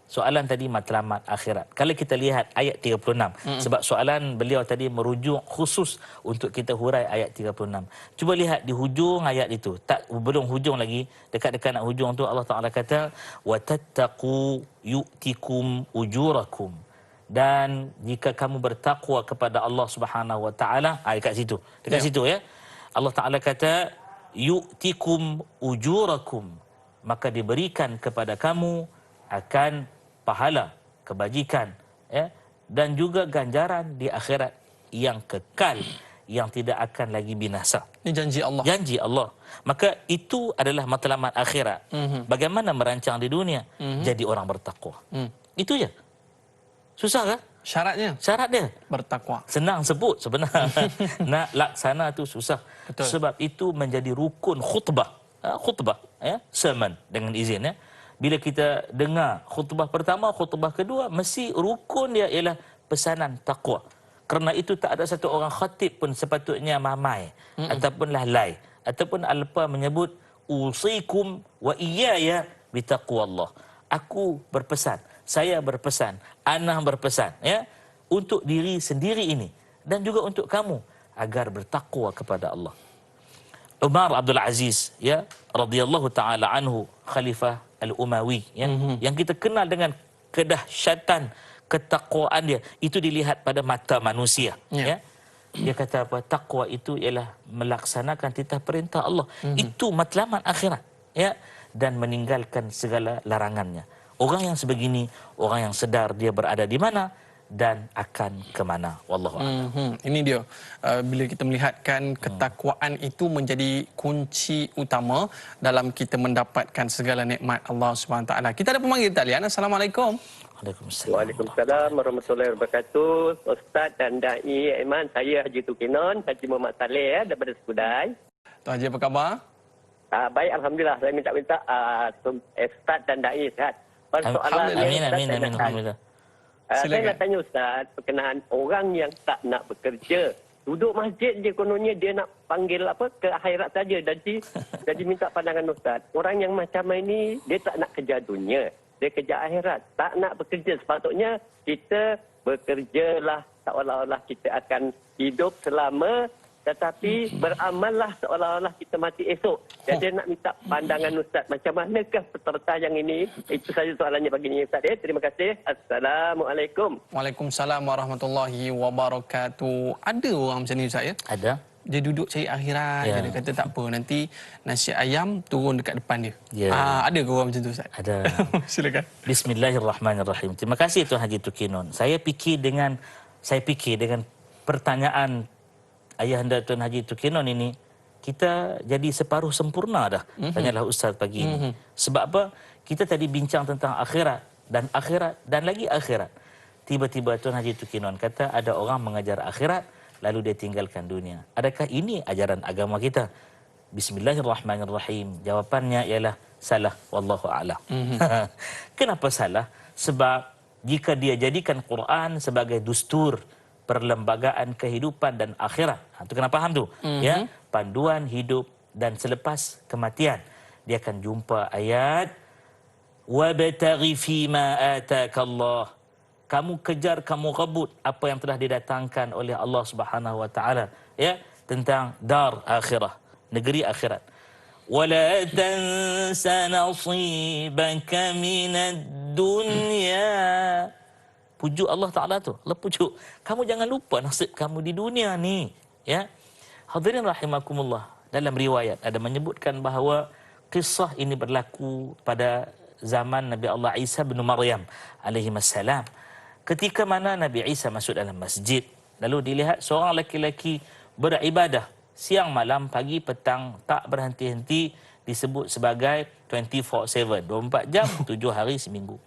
S2: Soalan tadi matlamat akhirat. Kalau kita lihat ayat 36, sebab soalan beliau tadi merujuk khusus untuk kita hurai ayat 36. Cuba lihat di hujung ayat itu. Tak belum hujung lagi, dekat-dekat nak hujung tu Allah Taala kata wa tattaqu yu'tikum ujurakum. Dan jika kamu bertakwa kepada Allah Subhanahu wa taala, dekat situ. Dekat situ ya. Allah Taala kata yu'tikum ujurakum, maka diberikan kepada kamu akan pahala, kebajikan, ya, dan juga ganjaran di akhirat yang kekal, yang tidak akan lagi binasa.
S1: Ini janji Allah.
S2: Janji Allah. Maka itu adalah matlamat akhirat. Bagaimana merancang di dunia? Jadi orang bertakwa. Itu je. Susah kan?
S1: Syaratnya
S2: Syarat dia
S1: bertakwa.
S2: senang sebut sebenarnya. Nak laksana tu susah.
S1: Betul.
S2: Sebab itu menjadi rukun khutbah. Khutbah, ya, sermon dengan izin, ya. Bila kita dengar khutbah pertama, khutbah kedua, mesti rukun dia ialah pesanan takwa. Kerana itu tak ada satu orang khatib pun sepatutnya mamai ataupun lalai ataupun alpa menyebut usikum wa iyaya bitaqwallah. Aku berpesan, saya berpesan, ana berpesan, ya, untuk diri sendiri ini dan juga untuk kamu agar bertakwa kepada Allah. Umar Abdul Aziz, ya, radhiyallahu taala anhu, khalifah Al-Umawi, ya, yang kita kenal dengan kedahsyatan ketakwaan dia, itu dilihat pada mata manusia, ya. Dia kata apa? Takwa itu ialah melaksanakan titah perintah Allah. Itu matlamat akhirat, ya, dan meninggalkan segala larangannya. Orang yang sebegini, orang yang sedar dia berada di mana dan akan ke mana. Wallahu a'lam.
S1: Ini dia, bila kita melihatkan ketakwaan itu menjadi kunci utama dalam kita mendapatkan segala nikmat Allah SWT. Kita ada pemanggil talian. Assalamualaikum.
S2: Waalaikumsalam.
S5: Waalaikumsalam warahmatullahi wabarakatuh. Ustaz dan Dai Aiman, saya Haji Tukinon, Haji Muhammad Saleh, ya, daripada Sekudai.
S1: Tuan Haji, apa khabar?
S5: Baik, alhamdulillah. Saya minta Ustaz dan Dai sihat. Persoalan
S2: Amin, amin, amin, alhamdulillah.
S5: Saya nak tanya Ustaz berkenaan orang yang tak nak bekerja. Duduk masjid je kononnya dia nak panggil apa ke akhirat saja. Jadi minta pandangan Ustaz. Orang yang macam ini dia tak nak kerja dunia. Dia kerja akhirat. Tak nak bekerja. Sepatutnya kita bekerjalah seolah-olah kita akan hidup selama, tetapi beramallah seolah-olah kita mati esok. Jadi nak minta pandangan Ustaz. Macam manakah peserta yang ini? Itu saja soalannya bagi ini Ustaz. Terima kasih. Assalamualaikum.
S1: Waalaikumsalam warahmatullahi wabarakatuh. Ada orang macam ni Ustaz, ya?
S2: Ada.
S1: Dia duduk cari akhirat,
S2: Ya.
S1: dia kata tak apa, nanti nasi ayam turun dekat depan dia.
S2: Ya.
S1: Ada ke orang macam tu Ustaz?
S2: Ada.
S1: Silakan.
S2: Bismillahirrahmanirrahim. Terima kasih Tuan Haji Tukinon. Saya fikir dengan pertanyaan ayahanda Tuan Haji Tukinon ini, kita jadi separuh sempurna dah. Tanyalah Ustaz pagi ini. Sebab apa? Kita tadi bincang tentang akhirat dan lagi akhirat. Tiba-tiba Tuan Haji Tukinon kata ada orang mengajar akhirat lalu dia tinggalkan dunia. Adakah ini ajaran agama kita? Bismillahirrahmanirrahim. Jawapannya ialah salah, wallahu a'lam. Kenapa salah? Sebab jika dia jadikan Quran sebagai dustur perlembagaan kehidupan dan akhirat, itu kena faham tu, ya, panduan hidup dan selepas kematian, dia akan jumpa ayat wabtaghi fima atakallah. Kamu kejar, kamu rebut apa yang telah didatangkan oleh Allah Subhanahu wa taala, ya, tentang dar akhirah, negeri akhirat. Wala tansa nasibaka minad dunya. Pujuk Allah Ta'ala tu. Allah pujuk. Kamu jangan lupa nasib kamu di dunia ni. Ya. Hadirin rahimakumullah. Dalam riwayat ada menyebutkan bahawa kisah ini berlaku pada zaman Nabi Allah Isa bin Maryam alaihi wassalam. Ketika mana Nabi Isa masuk dalam masjid, lalu dilihat seorang lelaki beribadah siang malam, pagi petang, tak berhenti-henti, disebut sebagai 24/7, 24 jam, 7 hari seminggu.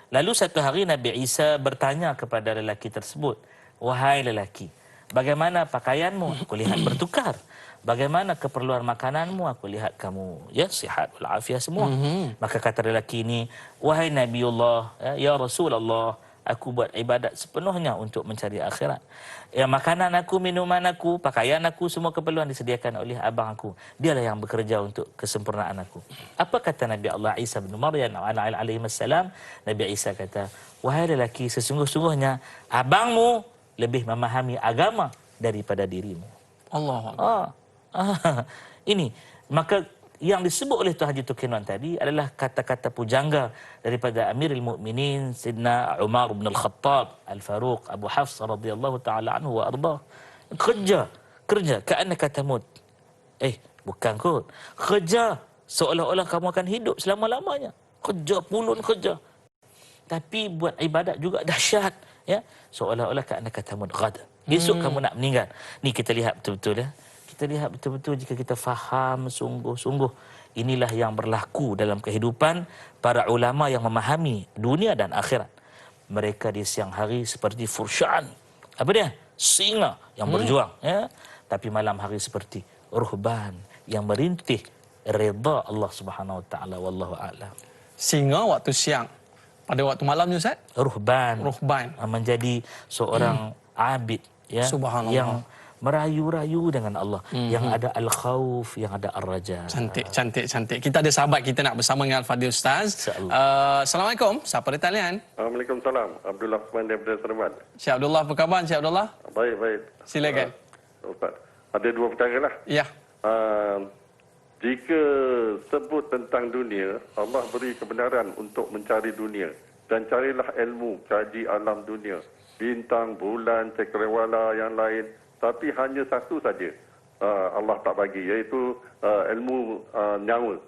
S2: Lalu satu hari Nabi Isa bertanya kepada lelaki tersebut, wahai lelaki, bagaimana pakaianmu? Aku lihat bertukar. Bagaimana keperluan makananmu? Aku lihat kamu ya sihat walafiat semua. Maka kata lelaki ini, wahai Nabiullah, ya Rasulullah, aku buat ibadat sepenuhnya untuk mencari akhirat. Ya, makanan aku, minuman aku, pakaian aku, semua keperluan disediakan oleh abang aku. Dialah yang bekerja untuk kesempurnaan aku. Apa kata Nabi Allah Isa bin Maryam alaihi salam? Nabi Isa kata, wahai lelaki, sesungguh-sungguhnya abangmu lebih memahami agama daripada dirimu.
S1: Allah.
S2: Ini maka yang disebut oleh Tuan Haji Tukinon tadi adalah kata-kata pujangga daripada Amirul Mukminin Sayyidina Umar bin Al-Khattab Al-Faruq Abu Hafs radhiyallahu taala anhu wa arda. Kerja ka'annaka tamut. Bukan kot. Kerja seolah-olah kamu akan hidup selama-lamanya. Kerja pulun kerja. Tapi buat ibadat juga dahsyat, ya. Seolah-olah ka'annaka tamut ghad. Esok kamu nak meninggal. Ni kita lihat betul-betul, ya. Kita lihat betul-betul jika kita faham sungguh-sungguh inilah yang berlaku dalam kehidupan para ulama yang memahami dunia dan akhirat. Mereka di siang hari seperti furshan, apa dia? Singa yang berjuang, ya. Tapi malam hari seperti ruhban yang merintih redha Allah Subhanahu wa taala, wallahu a'lam.
S1: Singa waktu siang. Pada waktu malam ni Ustaz?
S2: Ruhban menjadi seorang abid, ya,
S1: Subhanallah,
S2: yang merayu-rayu dengan Allah, yang ada al-khauf, yang ada ar-raja.
S1: Cantik. Kita ada sahabat kita nak bersama dengan Al-Fadhil Ustaz. Assalamualaikum. Siapa di talian?
S6: Waalaikumsalam. Abdullah Osman daripada Seremban.
S1: Cik Abdullah, apa khabar Cik Abdullah?
S6: Baik.
S1: Silakan.
S6: Ustaz, ada dua perkara lah.
S1: Ya.
S6: Jika sebut tentang dunia, Allah beri kebenaran untuk mencari dunia. Dan carilah ilmu, kaji alam dunia. Bintang, bulan, cakrawala yang lain. Tapi hanya satu saja Allah tak bagi, iaitu ilmu nyawa.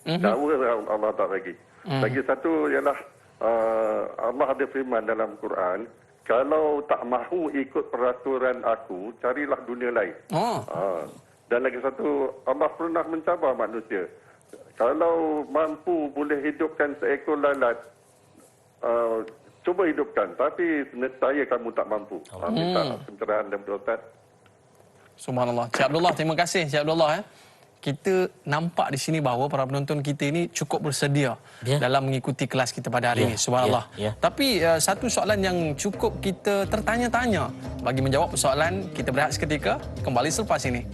S6: Nyawa Allah tak bagi. Lagi satu ialah Allah ada firman dalam Quran, kalau tak mahu ikut peraturan aku, carilah dunia lain. Dan lagi satu, Allah pernah mencabar manusia. Kalau mampu boleh hidupkan seekor lalat, cuba hidupkan. Tapi nescaya kamu tak mampu. Minta pencerahan daripada Ustaz.
S1: Subhanallah. Cik Abdullah, terima kasih Cik Abdullah. Kita nampak di sini bahawa para penonton kita ini cukup bersedia dalam mengikuti kelas kita pada hari ini. Subhanallah. Tapi satu soalan yang cukup kita tertanya-tanya. Bagi menjawab persoalan, kita berehat seketika. Kembali selepas ini.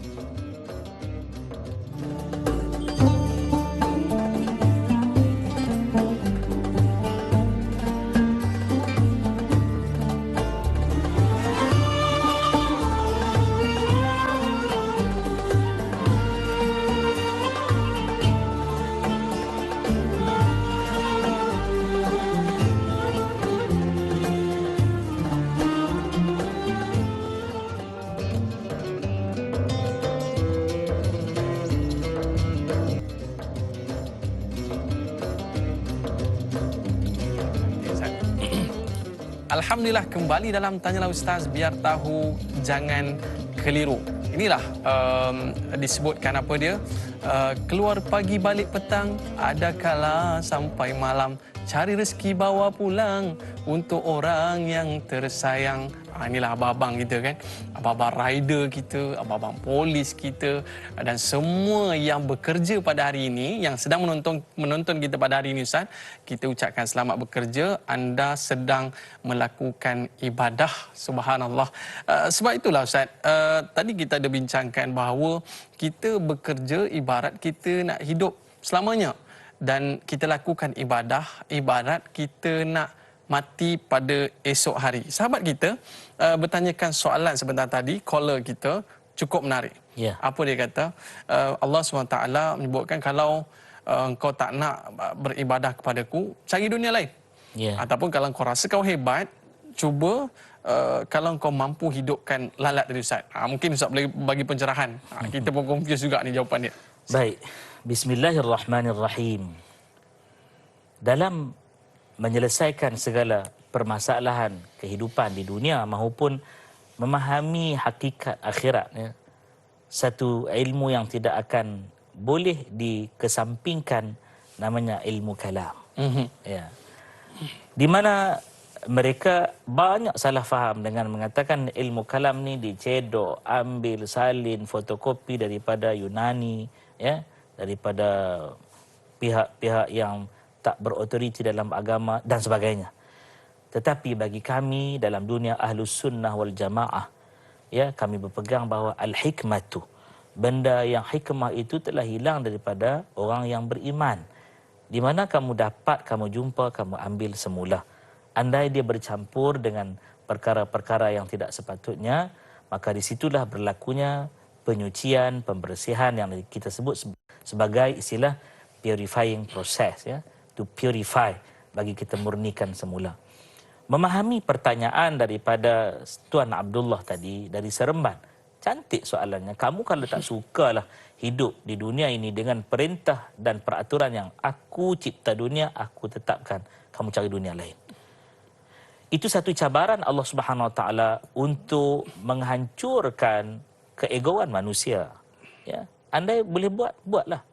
S1: Alhamdulillah, kembali dalam Tanyalah Ustaz, biar tahu jangan keliru. Inilah disebutkan apa dia, keluar pagi balik petang, ada kala sampai malam, cari rezeki bawa pulang untuk orang yang tersayang. Inilah abang-abang kita kan, abang-abang rider kita, abang-abang polis kita dan semua yang bekerja pada hari ini, yang sedang menonton kita pada hari ini Ustaz, kita ucapkan selamat bekerja, anda sedang melakukan ibadah. Subhanallah. Sebab itulah Ustaz, tadi kita ada bincangkan bahawa kita bekerja ibarat kita nak hidup selamanya, dan kita lakukan ibadat kita nak mati pada esok hari. Sahabat kita bertanyakan soalan sebentar tadi, caller kita cukup menarik. Apa dia kata? Allah SWT menyebutkan kalau kau tak nak beribadah kepadaku, cari dunia lain. Ataupun kalau kau rasa kau hebat, cuba kalau kau mampu hidupkan lalat tadi Ustaz. Mungkin Ustaz boleh bagi pencerahan. Kita pun confuse juga ni jawapan dia.
S2: Baik. Bismillahirrahmanirrahim. Dalam menyelesaikan segala permasalahan kehidupan di dunia maupun memahami hakikat akhirat, ya, satu ilmu yang tidak akan boleh dikesampingkan namanya ilmu kalam. Ya. Di mana mereka banyak salah faham dengan mengatakan ilmu kalam ni dicedok, ambil, salin, fotokopi daripada Yunani, ya, daripada pihak-pihak yang tak berotoriti dalam agama dan sebagainya. Tetapi bagi kami dalam dunia Ahlus Sunnah wal Jamaah, ya, kami berpegang bahawa al-hikmatu, benda yang hikmah itu telah hilang daripada orang yang beriman. Di mana kamu dapat, kamu jumpa, kamu ambil semula. Andai dia bercampur dengan perkara-perkara yang tidak sepatutnya, maka disitulah berlakunya penyucian, pembersihan yang kita sebut sebagai istilah purifying process, ya, to purify, bagi kita murnikan semula. Memahami pertanyaan daripada Tuan Abdullah tadi dari Seremban. Cantik soalannya. Kamu kalau tak sukalah hidup di dunia ini dengan perintah dan peraturan yang aku cipta dunia, aku tetapkan, kamu cari dunia lain. Itu satu cabaran Allah Subhanahu Wa Taala untuk menghancurkan keegoan manusia. Ya, andai boleh buat, buatlah.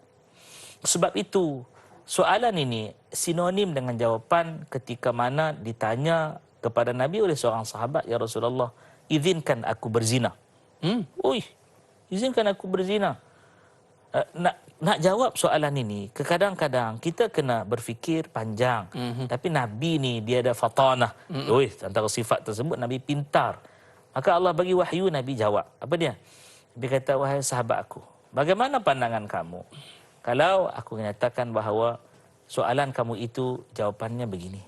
S2: Sebab itu soalan ini sinonim dengan jawapan ketika mana ditanya kepada Nabi oleh seorang sahabat, ya Rasulullah, izinkan aku berzina. Ui, izinkan aku berzina. Nak jawab soalan ini, kadang-kadang kita kena berfikir panjang. Tapi Nabi ni dia ada fatanah. Ui, antara sifat tersebut Nabi pintar. Maka Allah bagi wahyu, Nabi jawab. Apa dia? Dia kata, wahai sahabat aku, bagaimana pandangan kamu kalau aku menyatakan bahawa soalan kamu itu jawapannya begini.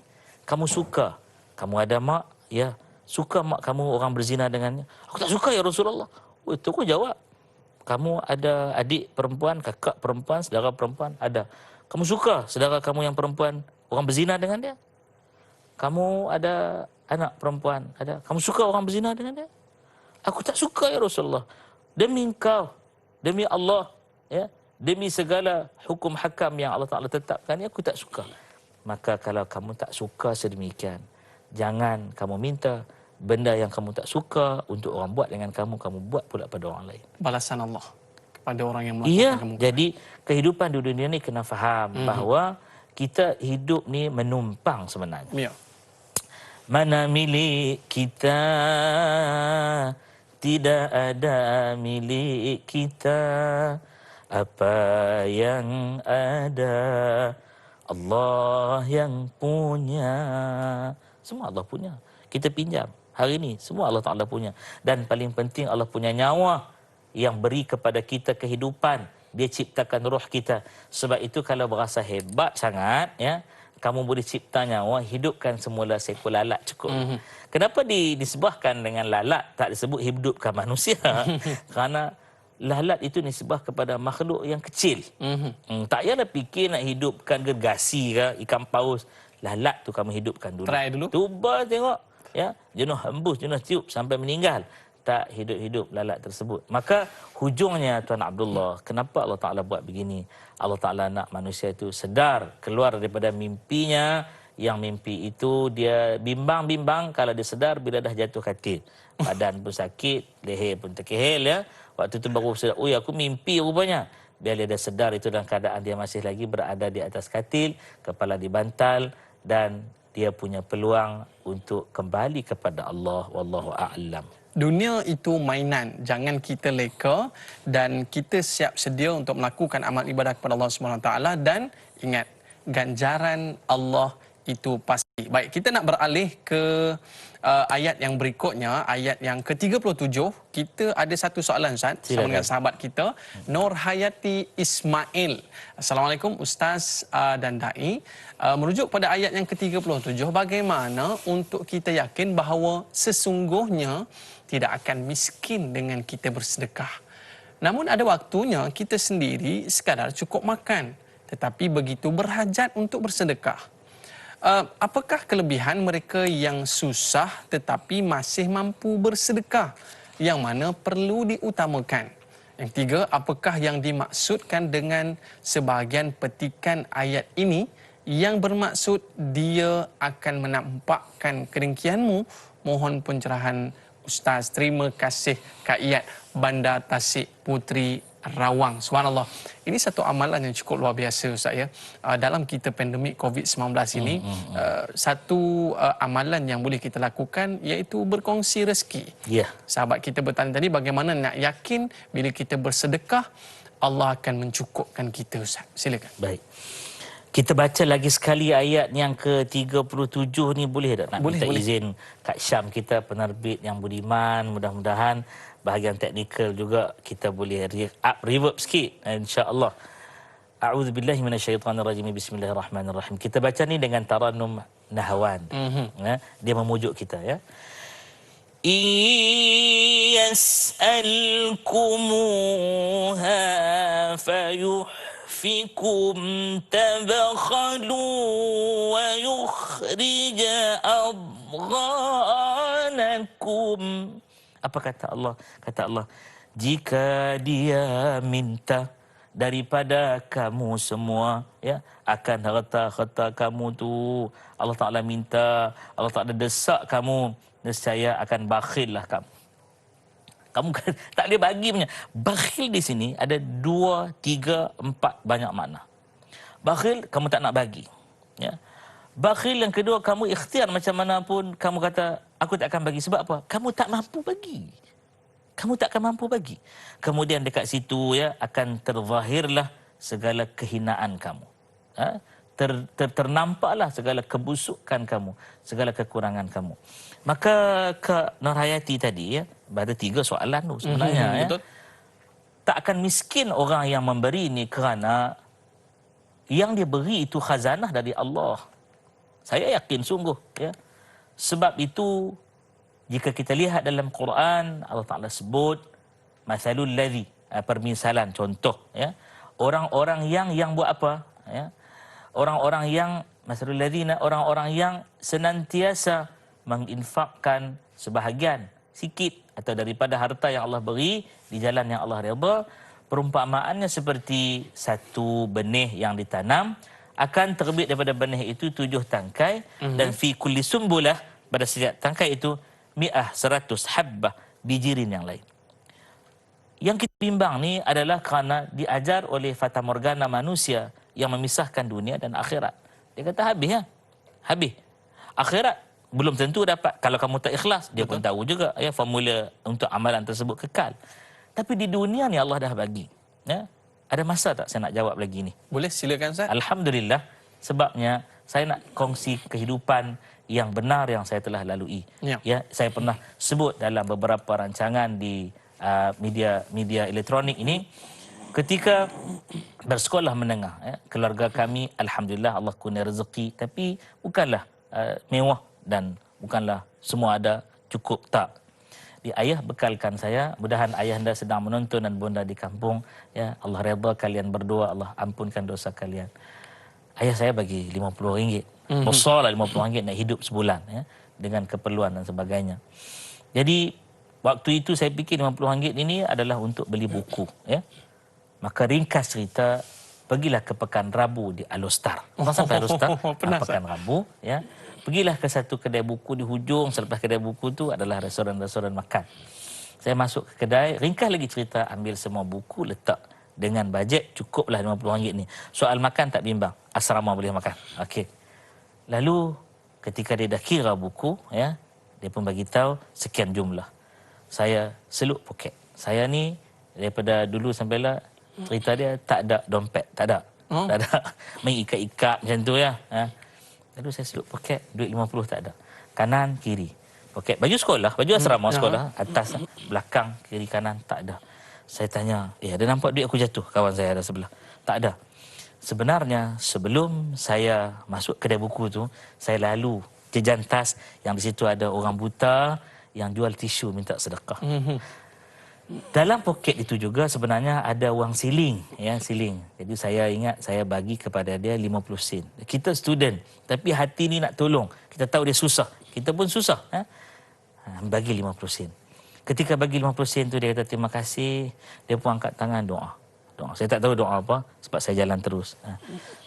S2: Kamu suka, kamu ada mak, ya, suka mak kamu orang berzina dengannya? Aku tak suka ya Rasulullah. Oh, itu aku jawab. Kamu ada adik perempuan, kakak perempuan, saudara perempuan? Ada. Kamu suka saudara kamu yang perempuan orang berzina dengan dia? Kamu ada anak perempuan? Ada. Kamu suka orang berzina dengan dia? Aku tak suka ya Rasulullah. Demi engkau, demi Allah, ya, demi segala hukum hakam yang Allah Ta'ala tetapkan, aku tak suka. Maka kalau kamu tak suka sedemikian, jangan kamu minta benda yang kamu tak suka untuk orang buat dengan kamu, kamu buat pula pada orang lain.
S1: Balasan Allah kepada orang yang melakukan
S2: Iya,
S1: kemungkaran.
S2: jadi kehidupan di dunia ni kena faham bahawa kita hidup ni menumpang sebenarnya.
S1: Ya.
S2: Mana milik kita, tidak ada milik kita. Apa yang ada, Allah yang punya. Semua Allah punya. Kita pinjam. Hari ini semua Allah Ta'ala punya. Dan paling penting Allah punya nyawa yang beri kepada kita kehidupan. Dia ciptakan roh kita. Sebab itu kalau berasa hebat sangat, ya, kamu boleh cipta nyawa, hidupkan semula seekor lalat cukup. Kenapa disebahkan dengan lalat, tak disebut hidupkan manusia? Kerana lalat itu nisbah kepada makhluk yang kecil. Tak payahlah fikir nak hidupkan gergasi ke, ikan paus. Lalat tu kamu hidupkan dulu.
S1: Try dulu.
S2: Cuba tengok, ya, jenuh hembus, jenuh tiup sampai meninggal. Tak hidup-hidup lalat tersebut. Maka hujungnya Tuan Abdullah, kenapa Allah Ta'ala buat begini? Allah Ta'ala nak manusia itu sedar, keluar daripada mimpinya, yang mimpi itu dia bimbang-bimbang kalau dia sedar bila dah jatuh katil. Badan pun sakit, leher pun terkehel, ya. Waktu tu baru sedar, oh aku mimpi rupanya. Biar dia dah sedar itu dalam keadaan dia masih lagi berada di atas katil, kepala di bantal, dan dia punya peluang untuk kembali kepada Allah. Wallahu a'lam.
S1: Dunia itu mainan, jangan kita leka dan kita siap sedia untuk melakukan amal ibadah kepada Allah SWT. Dan ingat, ganjaran Allah itu pasti. Baik, kita nak beralih ke ayat yang berikutnya, ayat yang ke-37. Kita ada satu soalan, Ustaz, sama dengan sahabat kita, Nur Hayati Ismail. Assalamualaikum Ustaz dan Da'i. Merujuk pada ayat yang ke-37, bagaimana untuk kita yakin bahawa sesungguhnya tidak akan miskin dengan kita bersedekah. Namun ada waktunya kita sendiri sekadar cukup makan, tetapi begitu berhajat untuk bersedekah. Apakah kelebihan mereka yang susah tetapi masih mampu bersedekah, yang mana perlu diutamakan? Yang tiga, apakah yang dimaksudkan dengan sebahagian petikan ayat ini yang bermaksud dia akan menampakkan kedengkianmu? Mohon pencerahan Ustaz. Terima kasih Kak Iyat, Bandar Tasik Puteri rawang. Subhanallah. Ini satu amalan yang cukup luar biasa Ustaz ya. Dalam kita pandemik COVID-19 ini, satu amalan yang boleh kita lakukan iaitu berkongsi rezeki.
S2: Ya.
S1: Sahabat kita bertanya tadi bagaimana nak yakin bila kita bersedekah Allah akan mencukupkan kita Ustaz. Silakan.
S2: Baik. Kita baca lagi sekali ayat yang ke-37 ni, boleh tak? Nak
S1: Boleh,
S2: minta
S1: boleh.
S2: izin Kak Syam kita, penerbit yang budiman. Mudah-mudahan bahagian teknikal juga kita boleh reverb sikit, insya-Allah. A'udzubillahi minasyaitonirrajim. Bismillahirrahmanirrahim. Kita baca ni dengan taranum nahwan. Ya, dia memujuk kita ya. Yas'alkumuha fayuhfikum tabakhalu wa yukhrij adghanakum. Apa kata Allah? Kata Allah, jika dia minta daripada kamu semua ya, akan harta-harta kamu tu, Allah Ta'ala minta, Allah Ta'ala desak kamu, nescaya akan bakhillah kamu. Kamu kan tak boleh bagi punya. Bakhil di sini ada 2, 3, 4 banyak makna. Bakhil, kamu tak nak bagi. Ya. Bakhil yang kedua, kamu ikhtiar macam mana pun, kamu kata, aku tak akan bagi. Sebab apa? Kamu tak mampu bagi. Kamu tak akan mampu bagi. Kemudian dekat situ ya, akan terzahirlah segala kehinaan kamu. Ha? Ternampaklah segala kebusukan kamu, segala kekurangan kamu. Maka Kak Nurhayati tadi ya, ada 3 soalan tu sebenarnya ya.
S1: Betul.
S2: Tak akan miskin orang yang memberi ni kerana yang dia beri itu khazanah dari Allah. Saya yakin sungguh ya. Sebab itu jika kita lihat dalam Quran, Allah Ta'ala sebut masalul ladzi, permisalan, contoh ya. Orang-orang yang buat apa ya? Orang-orang yang masalul ladzina, orang-orang yang senantiasa menginfakkan sebahagian sikit atau daripada harta yang Allah beri di jalan yang Allah redha. Perumpamaannya seperti satu benih yang ditanam, akan terbit daripada benih itu 7 tangkai, dan fi kulli sumbulah, pada setiap tangkai itu 100 habbah, bijirin yang lain. Yang kita bimbang ni adalah kerana diajar oleh fata morgana manusia yang memisahkan dunia dan akhirat. Dia kata habis ya. Habis. Akhirat belum tentu dapat. Kalau kamu tak ikhlas, dia pun tahu juga ya, formula untuk amalan tersebut kekal. Tapi di dunia ni Allah dah bagi. Ya. Ada masa tak saya nak jawab lagi ni?
S1: Boleh, silakan Ustaz.
S2: Alhamdulillah, sebabnya saya nak kongsi kehidupan yang benar yang saya telah lalui. Ya, saya pernah sebut dalam beberapa rancangan di media elektronik ini, ketika bersekolah menengah ya, keluarga kami alhamdulillah Allah kurnia rezeki, tapi bukanlah mewah dan bukanlah semua ada cukup, tak. Ayah bekalkan saya, mudahan ayah anda sedang menonton dan bonda di kampung ya, Allah redha kalian berdua, Allah ampunkan dosa kalian. Ayah saya bagi RM50. Besarlah RM50 nak hidup sebulan ya, dengan keperluan dan sebagainya. Jadi waktu itu saya fikir RM50 ini adalah untuk beli buku ya. Maka ringkas cerita, pergilah ke Pekan Rabu di Alostar. Pernah sampai Alostar?
S1: Pernah,
S2: Pekan Rabu ya. Pergilah ke satu kedai buku di hujung, selepas kedai buku tu adalah restoran-restoran makan. Saya masuk ke kedai, ringkas lagi cerita, ambil semua buku, letak dengan bajet cukuplah RM50 ni. Soal makan tak bimbang, asrama boleh makan. Okey. Lalu ketika dia dah kira buku ya, dia pun bagi tahu sekian jumlah. Saya seluk poket. Saya ni daripada dulu sampailah cerita dia tak ada dompet, tak ada. Tak ada. Main ikat-ikat macam tu ya. Lalu saya seluk poket, duit RM50 tak ada. Kanan, kiri. Poket baju sekolah, baju asrama sekolah, atas, belakang, kiri, kanan, tak ada. Saya tanya, ada nampak duit aku jatuh? Kawan saya ada sebelah. Tak ada. Sebenarnya, sebelum saya masuk kedai buku tu, saya lalu jejan tas yang di situ ada orang buta yang jual tisu minta sedekah. Dalam poket itu juga sebenarnya ada wang siling ya, siling. Jadi saya ingat saya bagi kepada dia 50 sen. Kita student tapi hati ni nak tolong. Kita tahu dia susah, kita pun susah bagi 50 sen. Ketika bagi 50 sen tu dia kata terima kasih, dia pun angkat tangan doa. Saya tak tahu doa apa sebab saya jalan terus.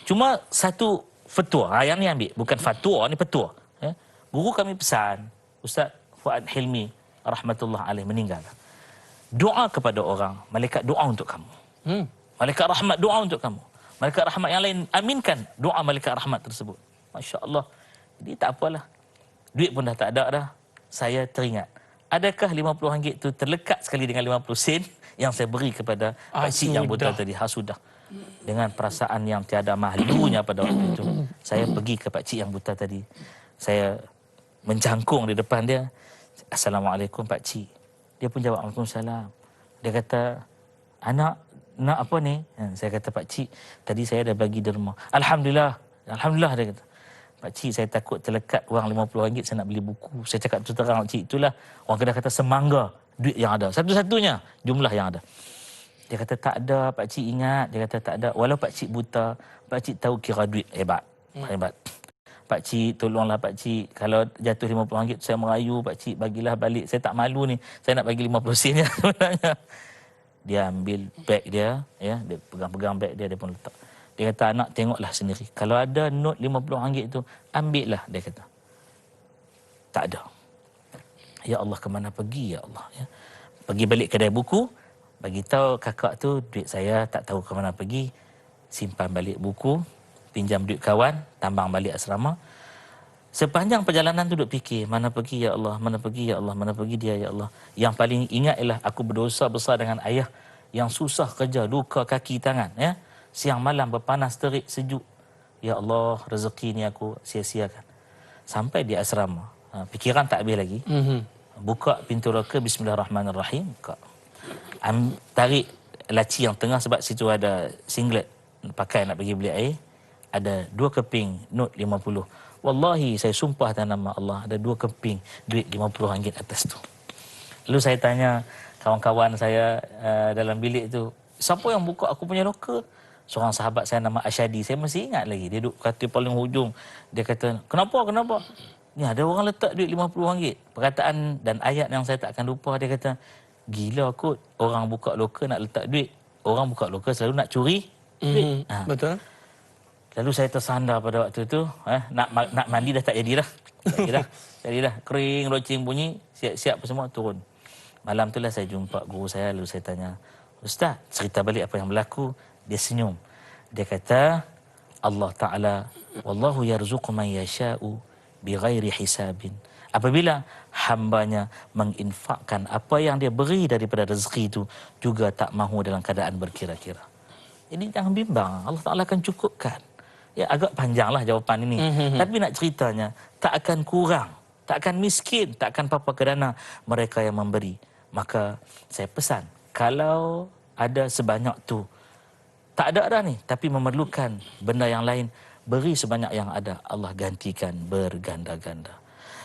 S2: Cuma satu fatwa, yang ni ambil, bukan fatwa, ni petua ya. Guru kami pesan, Ustaz Fuad Hilmi rahmatullah alaih meninggal. Doa kepada orang, malaikat doa untuk kamu. Malaikat rahmat doa untuk kamu. Malaikat rahmat yang lain aminkan doa malaikat rahmat tersebut. Masya Allah. Jadi tak apalah. Duit pun dah tak ada dah. Saya teringat. Adakah RM50 itu terlekat sekali dengan 50 sen yang saya beri kepada pakcik yang buta tadi? Sudah. Dengan perasaan yang tiada malunya pada waktu itu. Saya pergi ke pakcik yang buta tadi. Saya mencangkung di depan dia. Assalamualaikum pakcik. Dia pun jawab Waalaikumsalam. Dia kata, anak nak apa ni? Saya kata, pakcik, tadi saya dah bagi derma. Alhamdulillah. Alhamdulillah, dia kata. Pakcik, saya takut terlekat wang RM50 saya nak beli buku. Saya cakap terus terang, pakcik, itulah orang Kedah kata semangga duit yang ada. Satu-satunya jumlah yang ada. Dia kata, tak ada, pakcik ingat. Dia kata, tak ada. Walau pakcik buta, pakcik tahu kira duit. Hebat. Hebat. Pakcik, tolonglah pakcik. Kalau jatuh RM50 saya merayu, pakcik bagilah balik. Saya tak malu ni. Saya nak bagi 50 sen sebenarnya. Dia ambil beg dia, ya, dia pegang-pegang beg dia pun letak. Dia kata, anak tengoklah sendiri. Kalau ada not RM50 itu, ambillah, dia kata. Tak ada. Ya Allah, ke mana pergi, ya Allah. Ya. Pergi balik kedai buku, bagi tahu kakak tu, duit saya tak tahu ke mana pergi. Simpan balik buku, pinjam duit kawan, tambang balik asrama. Sepanjang perjalanan tu duk fikir, mana pergi ya Allah, mana pergi ya Allah, mana pergi dia ya Allah. Yang paling ingat ialah aku berdosa besar dengan ayah yang susah kerja, luka kaki tangan, ya. Siang malam berpanas terik sejuk. Ya Allah, rezeki ni aku sia-siakan. Sampai di asrama, fikiran tak habis lagi. Buka pintu loka, bismillahirrahmanirrahim, buka. Tarik laci yang tengah sebab situ ada singlet pakai nak pergi beli air. Ada 2 keping not 50. Wallahi, saya sumpah atas nama Allah, ada 2 keping duit RM50 atas tu. Lalu saya tanya kawan-kawan saya dalam bilik tu, siapa yang buka aku punya loker? Seorang sahabat saya nama Asyadi, saya masih ingat lagi. Dia duduk kata paling hujung. Dia kata, kenapa? Ni ada orang letak duit RM50. Perkataan dan ayat yang saya tak akan lupa, dia kata, gila kot, orang buka loker nak letak duit. Orang buka loker selalu nak curi duit.
S1: Betul.
S2: Lalu saya tersandar pada waktu tu, nak mandi dah tak jadi dah. Jadi dah. Kering, loceng bunyi, siap-siap semua turun. Malam tu lah saya jumpa guru saya, lalu saya tanya, Ustaz, cerita balik apa yang berlaku. Dia senyum. Dia kata, Allah Ta'ala, wallahu yarzuqu man yasha'u bighairi hisabin. Apabila hambanya menginfakkan apa yang dia beri daripada rezeki itu, juga tak mahu dalam keadaan berkira-kira. Ini jangan bimbang, Allah Ta'ala akan cukupkan. Ya, agak panjanglah jawapan ini. Tapi nak ceritanya, tak akan kurang, tak akan miskin, tak akan apa-apa kerana mereka yang memberi. Maka saya pesan, kalau ada sebanyak tu, tak ada dah ni, tapi memerlukan benda yang lain, beri sebanyak yang ada, Allah gantikan berganda-ganda.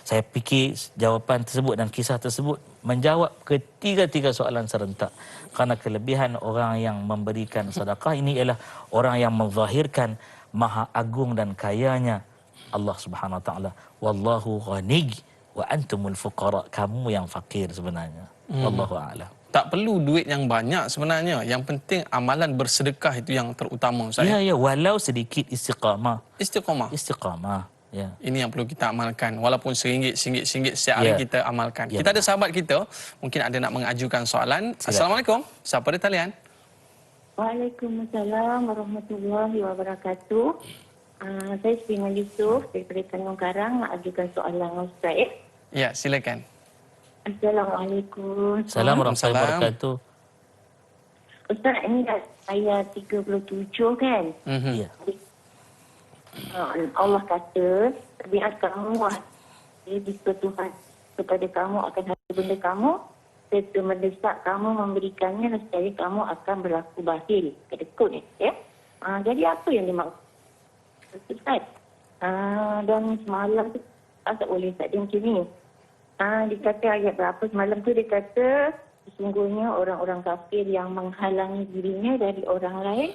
S2: Saya fikir jawapan tersebut dan kisah tersebut menjawab ketiga-tiga soalan serentak. Kerana kelebihan orang yang memberikan sedekah ini ialah orang yang menzahirkan maha agung dan kayanya Allah Subhanahu Wa Taala. Wallahu ghani wa antumul fuqara. Kamu yang fakir sebenarnya. Wallahu a'lam.
S1: Tak perlu duit yang banyak sebenarnya. Yang penting amalan bersedekah itu yang terutama, Ustaz.
S2: Ya, walau sedikit istiqamah.
S1: Istiqamah.
S2: Ya.
S1: Ini yang perlu kita amalkan. Walaupun RM1 setiap hari kita amalkan. Kita ada sahabat kita, mungkin ada nak mengajukan soalan.
S2: Silakan.
S1: Assalamualaikum. Siapa di talian?
S7: Waalaikumsalam warahmatullahi wabarakatuh. Saya Sringan Yusof daripada Tanjung Karang nak ajukan soalan Ustaz.
S1: Ya, silakan.
S7: Assalamualaikum.
S2: Assalamualaikum warahmatullahi wabarakatuh.
S7: Ustaz, ini dah ayat 37 kan?
S2: Ya.
S7: Allah kata, tabiat kamu jika Tuhan kepada kamu akan hasil benda kamu, serta mendesak kamu memberikannya, nescaya kamu akan berlaku bakhil. Kedekut ni, ya? Jadi apa yang dimaksud Ustaz? Dan semalam tu, tak boleh Ustaz dia macam ni. Dia kata ayat berapa semalam tu, dia kata sesungguhnya orang-orang kafir yang menghalangi dirinya dari orang lain,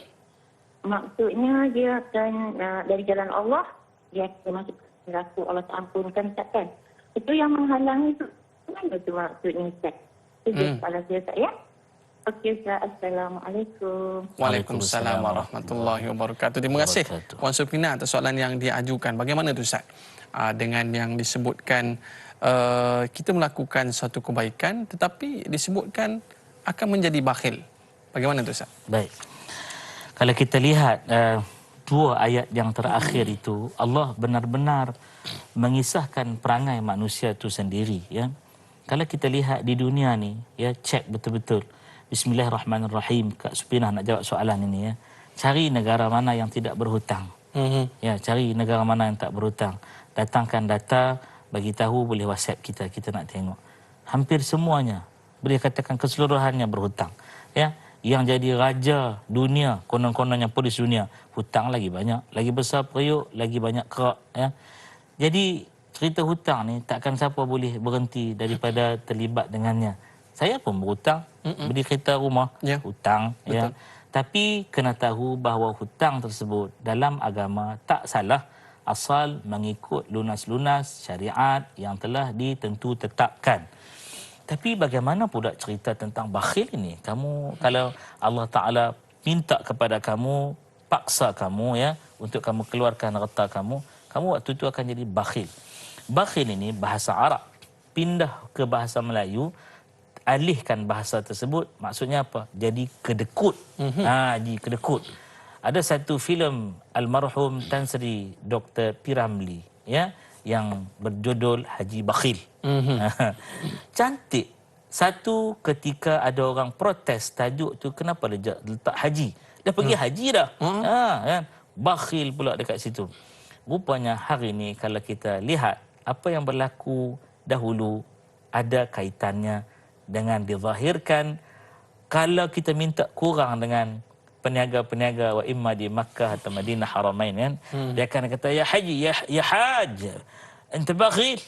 S7: maksudnya dia akan dari jalan Allah, dia akan masuk neraka, Allah tak ampunkan, kan? Itu yang menghalangi tu, mana tu maksudnya Ustaz? Itu soalan saya Ustaz, ya? Okey Ustaz, Assalamualaikum.
S1: Waalaikumsalam warahmatullahi wabarakatuh. Terima kasih Puan Suprina atas soalan yang diajukan. Bagaimana tu Ustaz? Dengan yang disebutkan kita melakukan suatu kebaikan tetapi disebutkan akan menjadi bakhil Bagaimana tu Ustaz?
S2: Baik. Kalau kita lihat dua ayat yang terakhir itu, Allah benar-benar mengisahkan perangai manusia itu sendiri, ya. Kalau kita lihat di dunia ni, ya, cek betul-betul. Bismillahirrahmanirrahim. Kak Supinah nak jawab soalan ini, ya. Cari negara mana yang tidak berhutang. Ya, cari negara mana yang tak berhutang. Datangkan data, bagi tahu, boleh WhatsApp kita nak tengok. Hampir semuanya, boleh katakan keseluruhannya berhutang. Ya, yang jadi raja dunia, konon-kononnya polis dunia, hutang lagi banyak, lagi besar periuk, lagi banyak kerak, ya. Jadi cerita hutang ni takkan siapa boleh berhenti daripada terlibat dengannya. Saya pun berhutang, beli kereta rumah, hutang, ya. Tapi kena tahu bahawa hutang tersebut dalam agama tak salah asal mengikut lunas-lunas syariat yang telah ditentu tetapkan. Tapi bagaimana pula cerita tentang bakhil ini? Kamu, kalau Allah Ta'ala minta kepada kamu, paksa kamu, ya, untuk kamu keluarkan harta kamu, kamu waktu itu akan jadi bakhil. Bakhil ini bahasa Arab. Pindah ke bahasa Melayu, alihkan bahasa tersebut, maksudnya apa? Jadi kedekut. Jadi kedekut. Ada satu filem almarhum Tan Sri Dr. P. Ramlee, ya, yang berjudul Haji Bakhil. Cantik. Satu ketika ada orang protes tajuk tu, kenapa dia letak haji? Dah pergi haji dah. Kan? Bakhil pula dekat situ. Rupanya hari ni kalau kita lihat apa yang berlaku dahulu ada kaitannya dengan dizahirkan. Kalau kita minta kurang dengan peniaga-peniaga wa imma di Makkah atau Madinah Haramain, kan, dia akan kata ya haji, ya haj, anta bakhil.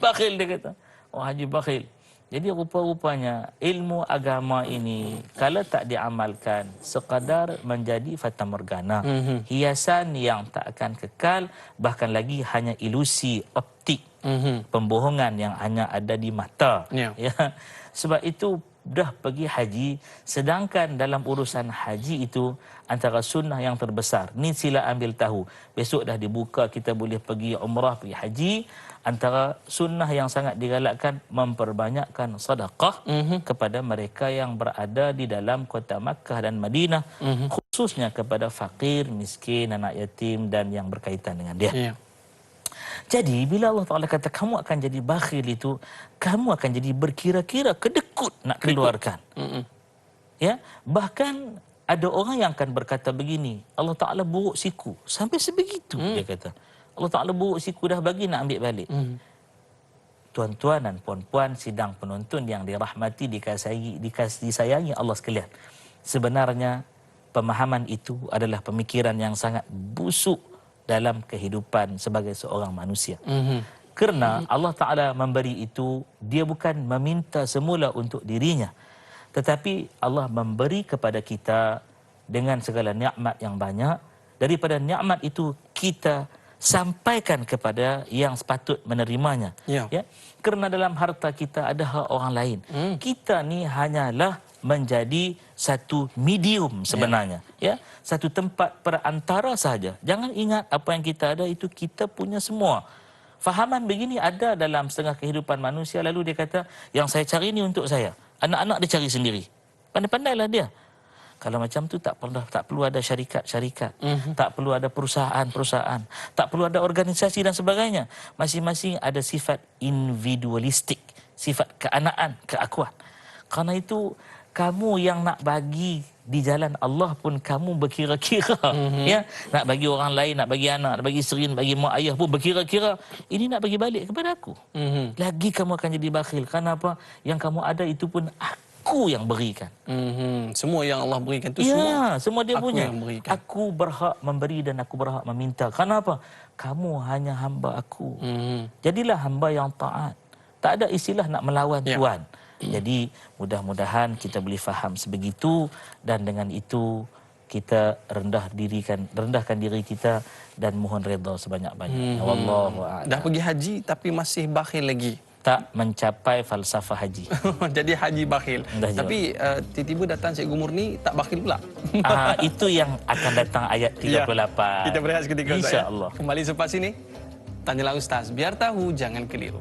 S2: Bakhil dia kata. Oh, haji bakhil. Jadi rupa-rupanya ilmu agama ini kalau tak diamalkan sekadar menjadi fata morgana, hiasan yang tak akan kekal, bahkan lagi hanya ilusi optik, pembohongan yang hanya ada di mata. Ya. Sebab itu dah pergi haji, sedangkan dalam urusan haji itu antara sunnah yang terbesar. Ni sila ambil tahu. Besok dah dibuka, kita boleh pergi umrah, pergi haji. Antara sunnah yang sangat digalakkan, memperbanyakkan sedekah kepada mereka yang berada di dalam kota Makkah dan Madinah, khususnya kepada fakir, miskin, anak yatim dan yang berkaitan dengan dia. Jadi bila Allah Ta'ala kata kamu akan jadi bakhil itu, kamu akan jadi berkira-kira, kedekut nak keluarkan. Ya, bahkan ada orang yang akan berkata begini, Allah Ta'ala buruk siku. Sampai sebegitu dia kata. Allah Ta'ala buruk siku, dah bagi nak ambil balik. Tuan-tuan dan puan-puan sidang penonton yang dirahmati, disayangi Allah sekalian. Sebenarnya pemahaman itu adalah pemikiran yang sangat busuk dalam kehidupan sebagai seorang manusia. Kerana Allah Ta'ala memberi itu, dia bukan meminta semula untuk dirinya, tetapi Allah memberi kepada kita dengan segala nikmat yang banyak. Daripada nikmat itu kita sampaikan kepada yang sepatut menerimanya. Ya. Kerana dalam harta kita ada hak orang lain. Kita ni hanyalah menjadi satu medium sebenarnya. Ya, satu tempat perantara sahaja. Jangan ingat apa yang kita ada itu kita punya semua. Fahaman begini ada dalam setengah kehidupan manusia. Lalu dia kata, yang saya cari ni untuk saya. Anak-anak dia cari sendiri. Pandai-pandailah dia. Kalau macam tu tak perlu ada syarikat-syarikat, tak perlu ada perusahaan-perusahaan, tak perlu ada organisasi dan sebagainya. Masing-masing ada sifat individualistik, sifat keanaan, keakuan. Karena itu kamu yang nak bagi di jalan Allah pun kamu berkira-kira, ya, nak bagi orang lain, nak bagi anak, nak bagi isteri, nak bagi mak ayah pun berkira-kira, ini nak bagi balik kepada aku. Lagi kamu akan jadi bakhil. Kenapa? Yang kamu ada itu pun aku yang berikan.
S1: Semua yang Allah berikan itu
S2: semua dia
S1: aku
S2: punya.
S1: yang berikan.
S2: Aku berhak memberi dan aku berhak meminta. Kenapa? Kamu hanya hamba aku. Jadilah hamba yang taat. Tak ada istilah nak melawan Tuhan. Jadi mudah-mudahan kita boleh faham sebegitu, dan dengan itu kita rendahkan diri kita dan mohon redha sebanyak-banyak. Wallahu a'lam.
S1: Dah pergi haji tapi masih bakhil lagi.
S2: Tak mencapai falsafah haji.
S1: Jadi haji bakhil. Tapi tiba-tiba datang Cikgu Murni tak bakhil pula.
S2: Itu yang akan datang ayat 38.
S1: Kita berehat seketika.
S2: InsyaAllah.
S1: Kembali selepas ini, tanyalah Ustaz. Biar tahu, jangan keliru.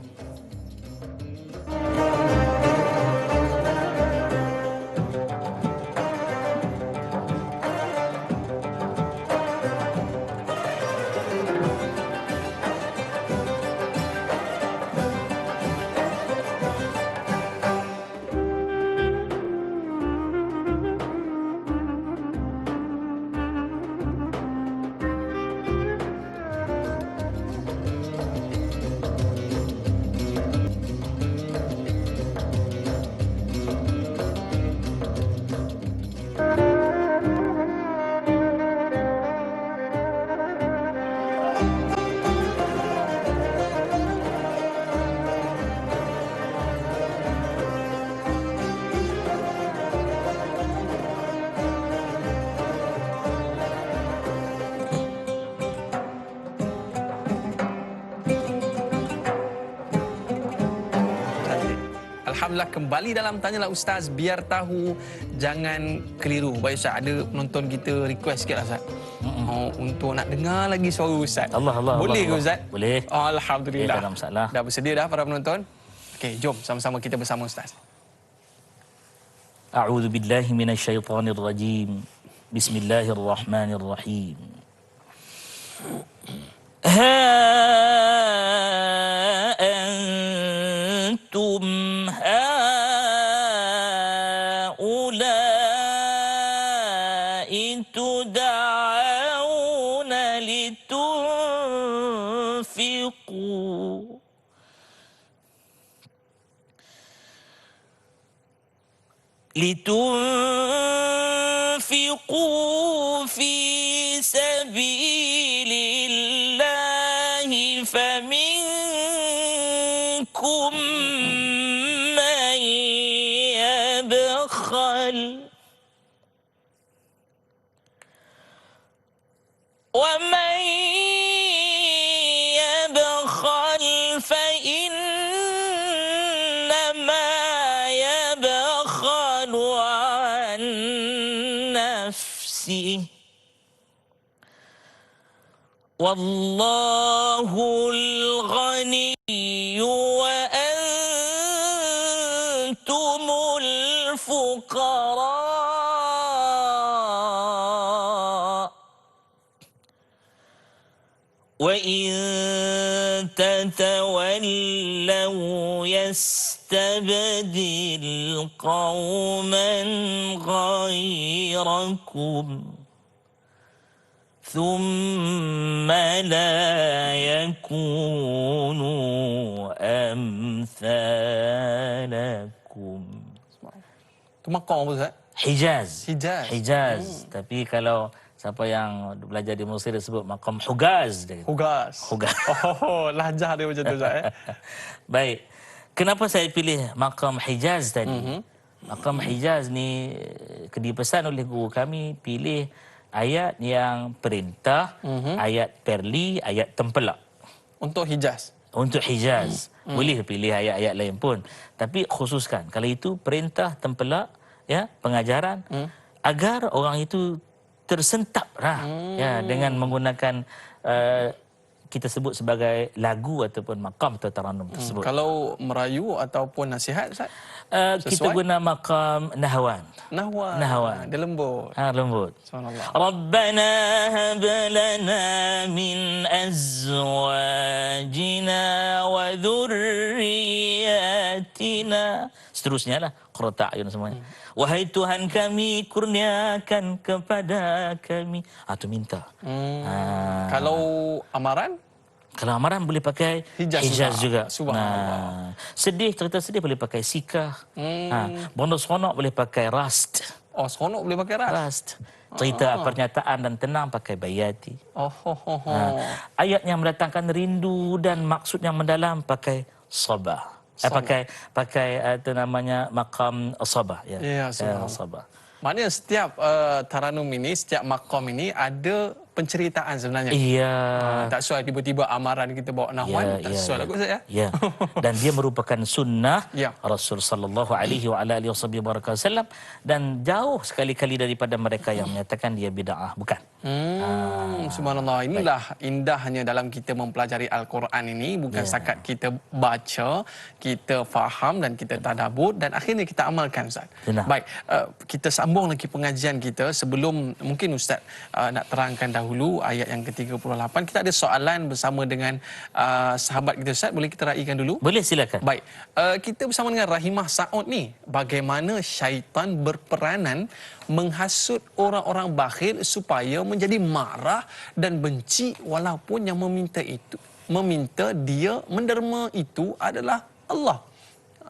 S1: Alhamdulillah kembali dalam Tanyalah Ustaz, biar tahu jangan keliru. Baik Ustaz, ada penonton kita request sikit lah Ustaz. Untuk nak dengar lagi suara Ustaz. Boleh ke Ustaz?
S2: Boleh.
S1: Alhamdulillah.
S2: Tak ada masalah.
S1: Dah bersedia dah para penonton? Okey, jom sama-sama kita bersama Ustaz.
S2: A'udzu billahi minasyaitonir rajim. Bismillahirrahmanirrahim. Ha antum haula'i tud'auna litunfiqu fi sabilillahi faminkum man yabkhal wa man yabkhal fa innama yabkhalu an nafsihi wallahul ghaniyyu wa antumul fuqara wa in tatawallaw yastabdil qauman ghayrakum ثم لا يكونوا أمثالكم.
S1: Tu maqam apa Ustaz?
S2: Hijaz.
S1: Hijaz.
S2: Tapi kalau siapa yang belajar di Mesir dia sebut maqam Hugaz.
S1: Hugas. Oh, lahjah dia macam tu Ustaz.
S2: Baik. Kenapa saya pilih maqam Hijaz tadi? Maqam Hijaz ni dipesan oleh guru kami pilih ayat yang perintah, ayat perli, ayat tempelak.
S1: Untuk Hijaz.
S2: Untuk Hijaz. Boleh pilih ayat-ayat lain pun. Tapi khususkan. Kalau itu perintah, tempelak, ya, pengajaran, agar orang itu tersentap lah, ya, dengan menggunakan kita sebut sebagai lagu ataupun maqam atau taranum tersebut.
S1: Kalau merayu ataupun nasihat Ustaz?
S2: Kita guna maqam nahwan.
S1: Nahwan. Dia lembut.
S2: Lembut.
S1: Subhanallah.
S2: Rabbana hab lana min azwajina wa dhurriyyatina. Seterusnya lah. Qurrata ayun semuanya. Wahai Tuhan kami, kurniakan kepada kami. Itu minta.
S1: Kalau amaran?
S2: Kalau amaran boleh pakai Hijaz juga.
S1: Subhanallah.
S2: Sedih, cerita sedih boleh pakai sikah. Bonus seronok boleh pakai rast.
S1: Oh, seronok boleh pakai ras?
S2: Rast. Cerita pernyataan dan tenang pakai bayati. Ayat yang mendatangkan rindu dan maksud yang mendalam pakai sabah. Pakai itu namanya maqam sabah, ya.
S1: Ya,
S2: sabah.
S1: Maknanya setiap taranum ini, setiap maqam ini ada penceritaan sebenarnya.
S2: Iya.
S1: Tak sesuai tiba-tiba amaran kita bawa nahwan, tak sesuai lagu saya.
S2: Ya. Dan dia merupakan sunnah
S1: Ya.
S2: Rasul sallallahu alaihi wa ala alihi wasallam dan jauh sekali-kali daripada mereka yang menyatakan dia bid'ah, bukan.
S1: Subhanallah, inilah indahnya dalam kita mempelajari Al-Quran ini. Bukan setakat kita baca, kita faham dan kita tadabbur dan akhirnya kita amalkan Ustaz.
S2: Benar.
S1: Baik, kita sambung lagi pengajian kita. Sebelum mungkin Ustaz nak terangkan dahulu ayat yang ke-38. Kita ada soalan bersama dengan sahabat kita Ustaz. Boleh kita raikan dulu?
S2: Boleh, silakan.
S1: Baik, kita bersama dengan Rahimah Saud ni, bagaimana syaitan berperanan menghasut orang-orang bakhil supaya menjadi marah dan benci walaupun yang meminta dia menderma itu adalah Allah.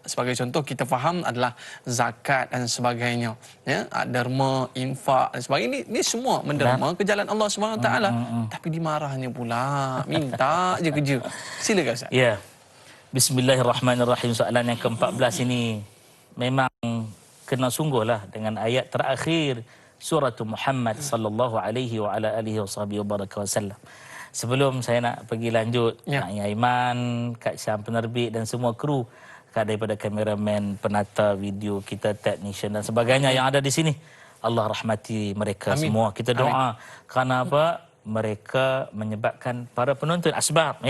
S1: Sebagai contoh kita faham adalah zakat dan sebagainya, ya, derma, infak dan sebagainya. Ini semua menderma ke jalan Allah Subhanahu Wa Taala. Tapi dimarahnya pula, minta je kerja. Silakan Ustaz.
S2: Ya. Bismillahirrahmanirrahim. Soalan yang ke-14 ini memang kena sungguhlah dengan ayat terakhir surah Muhammad sallallahu alaihi wa ala alihi wasallam. Sebelum saya nak pergi lanjut, Nak Aiman, Kak Syam penerbit dan semua kru daripada kameraman, penata video kita, technician dan sebagainya yang ada di sini. Allah rahmati mereka semua. Kita doa kerana apa? Mereka menyebabkan para penonton asbab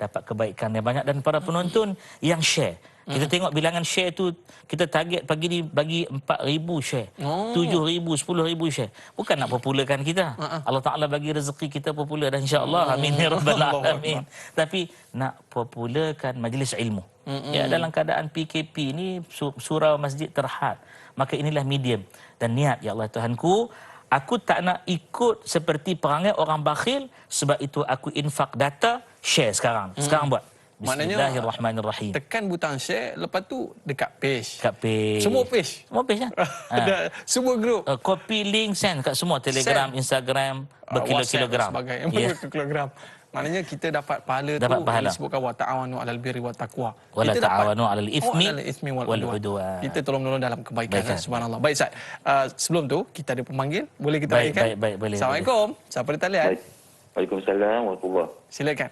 S2: dapat kebaikan yang banyak, dan para penonton yang share. Kita tengok bilangan share tu, kita target pagi ni bagi 4,000 share, 7,000, 10,000 share. Bukan nak popularkan kita. Allah Ta'ala bagi rezeki kita popular, dan insya-Allah amin ya rabbal alamin. Tapi nak popularkan majlis ilmu. Ya, dalam keadaan PKP ni surau masjid terhad. Maka inilah medium dan niat, ya Allah Tuhanku, aku tak nak ikut seperti perangai orang bakhil, sebab itu aku infak data, share sekarang. Sekarang buat. Bismillahirrahmanirrahim.
S1: Tekan butang share, lepas tu dekat page.
S2: Kat page.
S1: Semua page.
S2: Semua page lah.
S1: Semua grup.
S2: Copy link send kat semua Telegram, Instagram, berkilo-kilogram.
S1: Berkilo-kilogram. Maknanya kita dapat pahala tu
S2: pahala.
S1: disebutkan wa ta'awanu 'alal birri wat taqwa.
S2: Wala ta'awanu 'alal
S1: ithmi wal udwan. Kita tolong-menolong dalam kebaikan. Subhanallah. Baik Ustaz. Sebelum tu kita ada pemanggil, boleh kita baikkan?
S2: Baik, boleh.
S1: Assalamualaikum. Siapa di talian?
S8: Waalaikumsalam warahmatullahi.
S1: Silakan.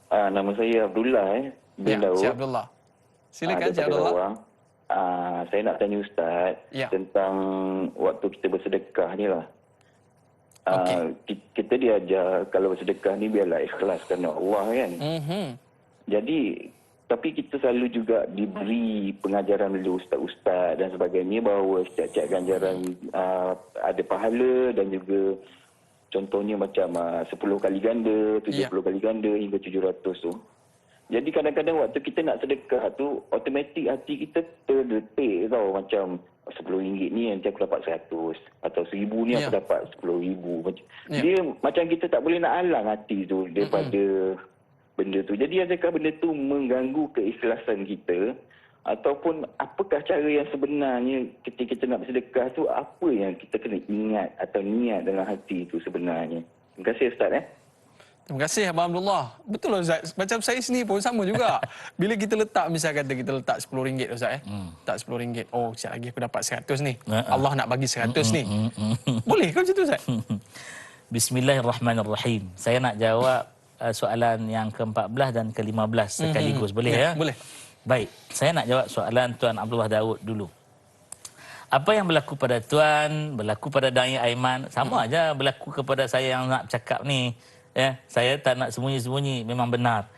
S8: Nama saya Abdullah bin Daud.
S1: Cik Abdullah. Silakan Cik Abdullah.
S8: Saya nak tanya Ustaz tentang waktu kita bersedekah ni lah. Kita diajar kalau bersedekah ni biarlah ikhlas kerana Allah kan. Jadi tapi kita selalu juga diberi pengajaran oleh ustaz-ustaz dan sebagainya bahawa setiap ganjaran ada pahala, dan juga contohnya macam 10 kali ganda, 70 kali ganda hingga 700 tu. Jadi kadang-kadang waktu kita nak sedekah tu, automatik hati kita terdetik tau, macam RM10 ni nanti aku dapat 100, atau RM1,000 ni aku dapat RM10,000. Dia macam kita tak boleh nak halang hati tu daripada benda tu. Jadi adakah benda tu mengganggu keikhlasan kita, ataupun apakah cara yang sebenarnya ketika kita nak bersedekah tu, apa yang kita kena ingat atau niat dalam hati tu sebenarnya? Terima kasih Ustaz.
S1: Terima kasih Abang Abdullah. Betul lah Ustaz. Macam saya sendiri pun sama juga. Bila kita letak, misal kata kita letak RM10 Ustaz letak RM10. Oh, sekejap lagi aku dapat 100 ni. Allah nak bagi 100 ni. Boleh ke macam tu Ustaz?
S2: Bismillahirrahmanirrahim. Saya nak jawab soalan yang ke-14 dan ke-15 sekaligus. Boleh ya?
S1: Boleh.
S2: Baik, saya nak jawab soalan Tuan Abdullah Daud dulu. Apa yang berlaku pada Tuan, berlaku pada Dai Aiman, sama aja berlaku kepada saya yang nak cakap ni. Ya, saya tak nak sembunyi-sembunyi, memang benar.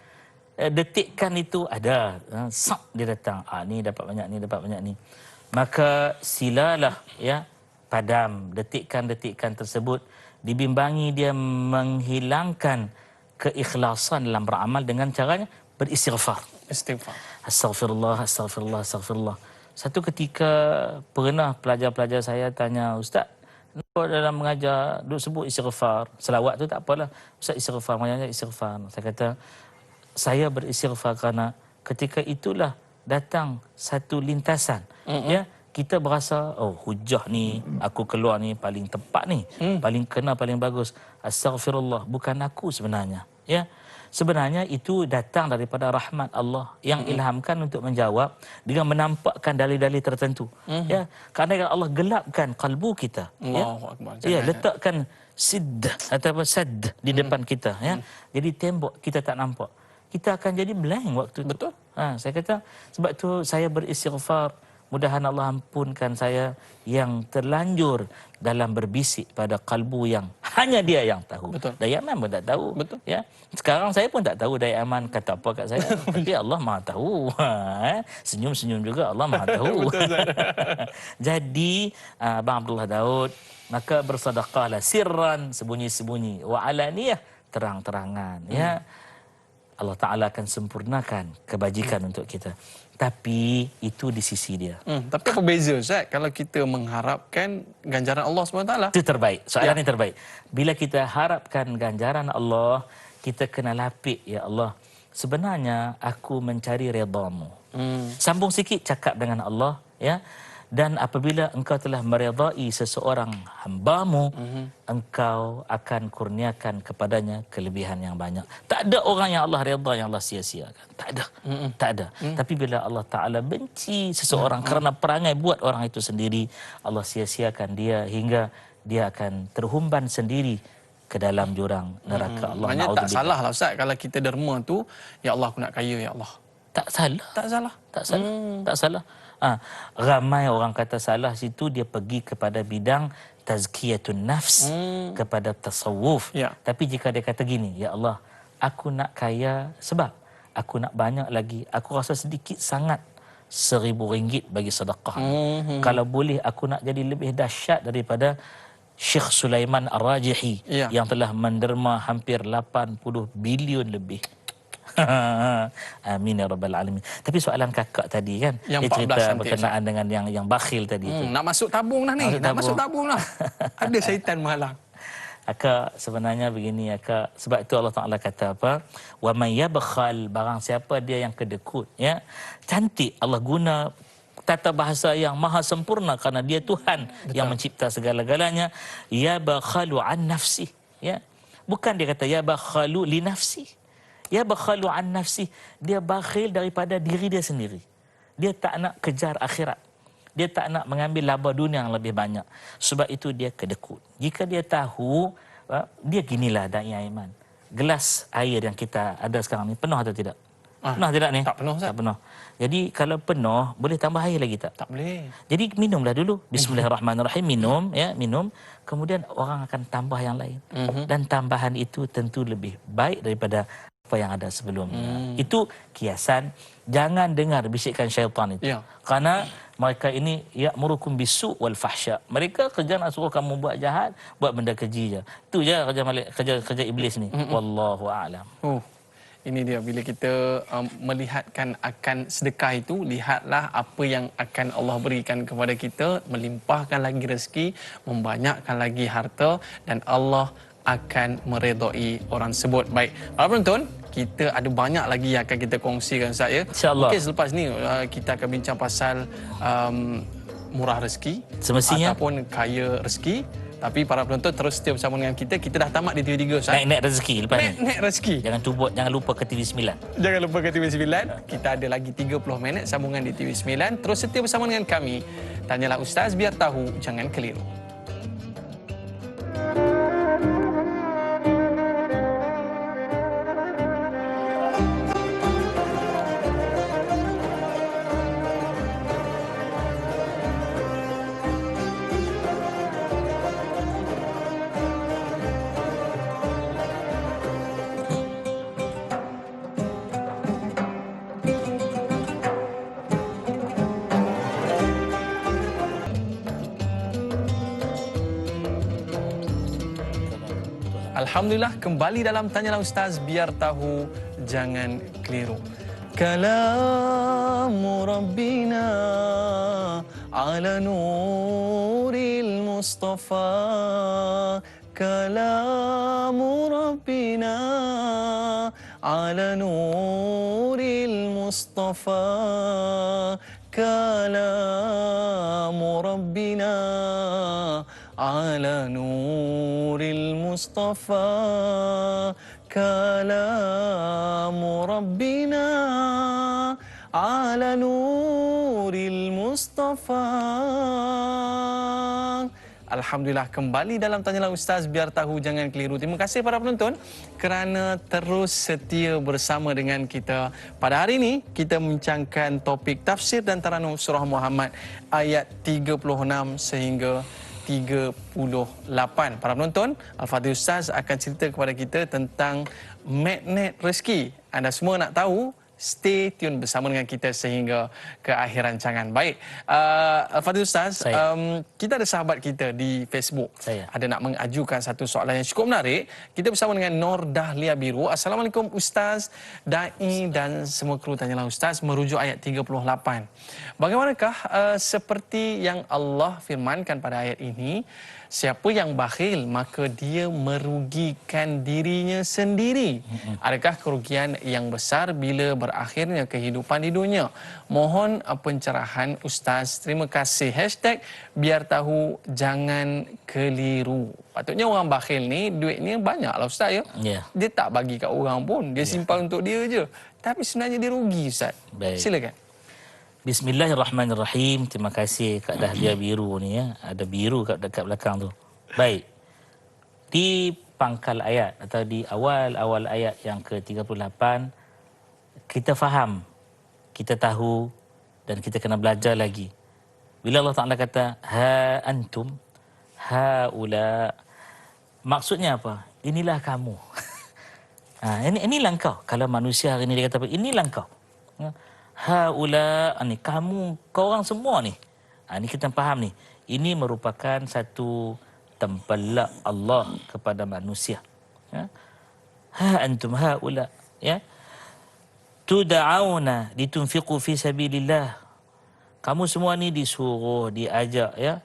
S2: Detikkan itu ada. Dia datang. Ni dapat banyak, ni dapat banyak ni. Maka silalah ya, padam detikkan-detikkan tersebut, dibimbangi dia menghilangkan keikhlasan dalam beramal dengan caranya beristighfar. Astaghfirullah, astaghfirullah, astaghfirullah. Satu ketika pernah pelajar-pelajar saya tanya, Ustaz, kenapa dalam mengajar duk sebut istighfar? Selawat tu tak apalah. Ustaz istighfar, mengajar istighfar. Saya kata, saya beristighfar kerana ketika itulah datang satu lintasan. Ya, kita berasa, oh hujah ni, aku keluar ni paling tepat ni, paling kena, paling bagus. Astaghfirullah, bukan aku sebenarnya. Ya, sebenarnya itu datang daripada rahmat Allah yang ilhamkan untuk menjawab dengan menampakkan dalil-dalil tertentu. Ya, kerana Allah gelapkan kalbu kita. Ya, letakkan sidd atau sad di depan kita. Ya, jadi tembok kita tak nampak. Kita akan jadi blank waktu itu.
S1: Betul.
S2: Saya kata sebab tu saya beristighfar. Mudahan Allah ampunkan saya yang terlanjur dalam berbisik pada kalbu yang hanya dia yang tahu.
S1: Betul.
S2: Dai Aman pun tak tahu.
S1: Betul.
S2: Ya. Sekarang saya pun tak tahu Dai Aman kata apa kat saya. Tapi Allah Maha tahu. Senyum-senyum juga Allah Maha tahu. Jadi Abang Abdullah Daud, maka bersedekahlah sirran, sembunyi-sembunyi, wa alaniyah, terang-terangan. Ya. Allah Ta'ala akan sempurnakan kebajikan untuk kita. Tapi itu di sisi dia.
S1: Tapi apa beza Ustaz kalau kita mengharapkan ganjaran Allah SWT?
S2: Itu terbaik. Soalan ini terbaik. Bila kita harapkan ganjaran Allah, kita kena lapik, ya Allah, sebenarnya aku mencari redamu. Sambung sikit cakap dengan Allah, ya. Dan apabila engkau telah meredai seseorang hambamu, engkau akan kurniakan kepadanya kelebihan yang banyak. Tak ada orang yang Allah redha yang Allah sia-siakan. Tak ada. Tak ada. Tapi bila Allah Ta'ala benci seseorang kerana perangai buat orang itu sendiri, Allah sia-siakan dia hingga dia akan terhumban sendiri ke dalam jurang neraka Allah.
S1: Maknanya tak salah lah Ustaz kalau kita derma tu, ya Allah aku nak kaya, ya Allah.
S2: Tak salah.
S1: Tak salah.
S2: Tak salah. Tak salah. Ramai orang kata salah situ dia pergi kepada bidang tazkiyatun nafs, kepada tasawuf.
S1: Ya.
S2: Tapi jika dia kata gini, ya Allah, aku nak kaya sebab aku nak banyak lagi. Aku rasa sedikit sangat RM1,000 bagi sedekah. Kalau boleh aku nak jadi lebih dahsyat daripada Syekh Sulaiman Ar-Rajihi
S1: Ya.
S2: yang telah menderma hampir 80 bilion lebih. Amin ya rabbal alamin. Tapi soalan kakak tadi kan,
S1: Yang
S2: dia cerita
S1: 14 nanti,
S2: berkenaan dengan yang bakhil tadi tu.
S1: Nak masuk tabung dah ni. Nak masuk tabung lah. Ada syaitan menghalang.
S2: Akak sebenarnya begini akak, sebab itu Allah Taala kata apa? Wa may yabkhal, barang siapa dia yang kedekut, ya. Cantik Allah guna tata bahasa yang maha sempurna kerana dia Tuhan yang mencipta segala-galanya. Ya bakhalu an nafsi, ya. Bukan dia kata ya bakhalu li nafsi. Ya bakhalu an nafsi, dia bakhil daripada diri dia sendiri. Dia tak nak kejar akhirat. Dia tak nak mengambil laba dunia yang lebih banyak. Sebab itu dia kedekut. Jika dia tahu, dia ginilah dai iman. Gelas air yang kita ada sekarang ni penuh atau tidak? Penuh tidak ni?
S1: Tak penuh, Ustaz.
S2: Tak penuh. Jadi kalau penuh, boleh tambah air lagi tak?
S1: Tak boleh.
S2: Jadi minumlah dulu. Bismillahirrahmanirrahim. Minum, ya, minum. Kemudian orang akan tambah yang lain. Dan tambahan itu tentu lebih baik daripada apa yang ada sebelumnya. Itu kiasan. Jangan dengar bisikan syaitan itu.
S1: Ya.
S2: Kerana mereka ini ya'murukum bisu' wal fahsya. Mereka kerja nak suruh kamu buat jahat, buat benda keji je. Itu je kerja iblis ni. Wallahu a'lam.
S1: Ini dia, bila kita melihatkan akan sedekah itu, lihatlah apa yang akan Allah berikan kepada kita, melimpahkan lagi rezeki, membanyakkan lagi harta, dan Allah akan meredai orang sebut. Baik, para penonton, kita ada banyak lagi yang akan kita kongsikan, Ustaz, ya.
S2: InsyaAllah.
S1: Mungkin selepas ni kita akan bincang pasal murah rezeki
S2: Semestinya
S1: ataupun kaya rezeki. Tapi para penonton terus setia bersama dengan kita. Kita dah tamat di TV3, Ustaz.
S2: naik rezeki lepas ni.
S1: Naik rezeki.
S2: Jangan lupa ke TV9.
S1: Jangan lupa ke TV9. Kita ada lagi 30 minit sambungan di TV9. Terus setia bersama dengan kami. Tanyalah Ustaz, biar tahu, jangan keliru. Alhamdulillah, kembali dalam Tanyalah Ustaz, biar tahu, jangan keliru. Kalamu Rabbina ala nuril Mustafa. Kalamu Rabbina ala nuril Mustafa. Kalamu Rabbina ala nuril Mustafa. Kalamu Rabbina ala nuril Mustafa. Alhamdulillah, kembali dalam Tanyalah Ustaz, biar tahu, jangan keliru. Terima kasih para penonton kerana terus setia bersama dengan kita. Pada hari ini, kita membincangkan topik tafsir dan taranum surah Muhammad ayat 36 sehingga 38. Para penonton, Al-Fadhil Ustaz akan cerita kepada kita tentang magnet rezeki. Anda semua nak tahu? Stay tune bersama dengan kita sehingga ke akhir rancangan. Baik, Al-Fadhil Ustaz, kita ada sahabat kita di Facebook. Ada nak mengajukan satu soalan yang cukup menarik. Kita bersama dengan Nur Dahlia Biru. Assalamualaikum Ustaz, Da'i dan semua kru Tanyalah Ustaz, merujuk ayat 38. Bagaimanakah seperti yang Allah firmankan pada ayat ini, siapa yang bakhil maka dia merugikan dirinya sendiri. Adakah kerugian yang besar bila berakhirnya kehidupan di dunia? Mohon pencerahan Ustaz. Terima kasih. Hashtag biar tahu, jangan keliru. Patutnya orang bakhil ni duitnya banyak lah Ustaz, ya. Dia tak bagi kat orang pun. Dia simpan untuk dia je. Tapi sebenarnya dia rugi, Ustaz.
S2: Baik.
S1: Silakan.
S2: Bismillahirrahmanirrahim. Terima kasih Kak Dahlia Biru ni, ya. Ada biru dekat belakang tu. Baik. Di pangkal ayat atau di awal-awal ayat yang ke-38, kita faham kita tahu dan kita kena belajar lagi. Bila Allah Ta'ala kata, ha antum, haula, maksudnya apa? Inilah kamu. Inilah engkau. Kalau manusia hari ini dia kata, inilah engkau. Haula, ni kamu, kau orang semua ni. Ni kita faham ni. Ini merupakan satu tempelak Allah kepada manusia. Ha antum haula, ya. Tud'auna litunfiqu fi sabilillah. Kamu semua ni disuruh, diajak, ya,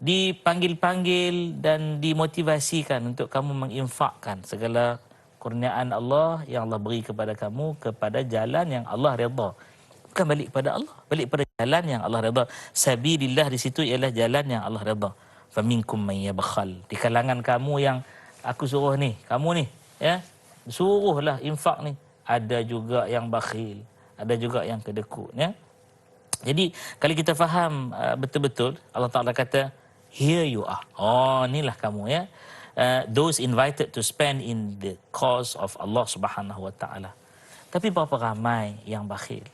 S2: dipanggil-panggil dan dimotivasikan untuk kamu menginfakkan segala kurniaan Allah yang Allah beri kepada kamu kepada jalan yang Allah redha. Bukan balik kepada Allah, balik pada jalan yang Allah redha. Sabilillah di situ ialah jalan yang Allah redha. Faminkum man yabkhal. Di kalangan kamu yang aku suruh ni, kamu ni, ya, suruhlah infak ni. Ada juga yang bakhil, ada juga yang kedekut, ya. Jadi kalau kita faham betul-betul, Allah Ta'ala kata, here you are. Oh, inilah kamu, ya. Those invited to spend in the cause of Allah Subhanahu Wa Ta'ala. Tapi berapa ramai yang bakhil?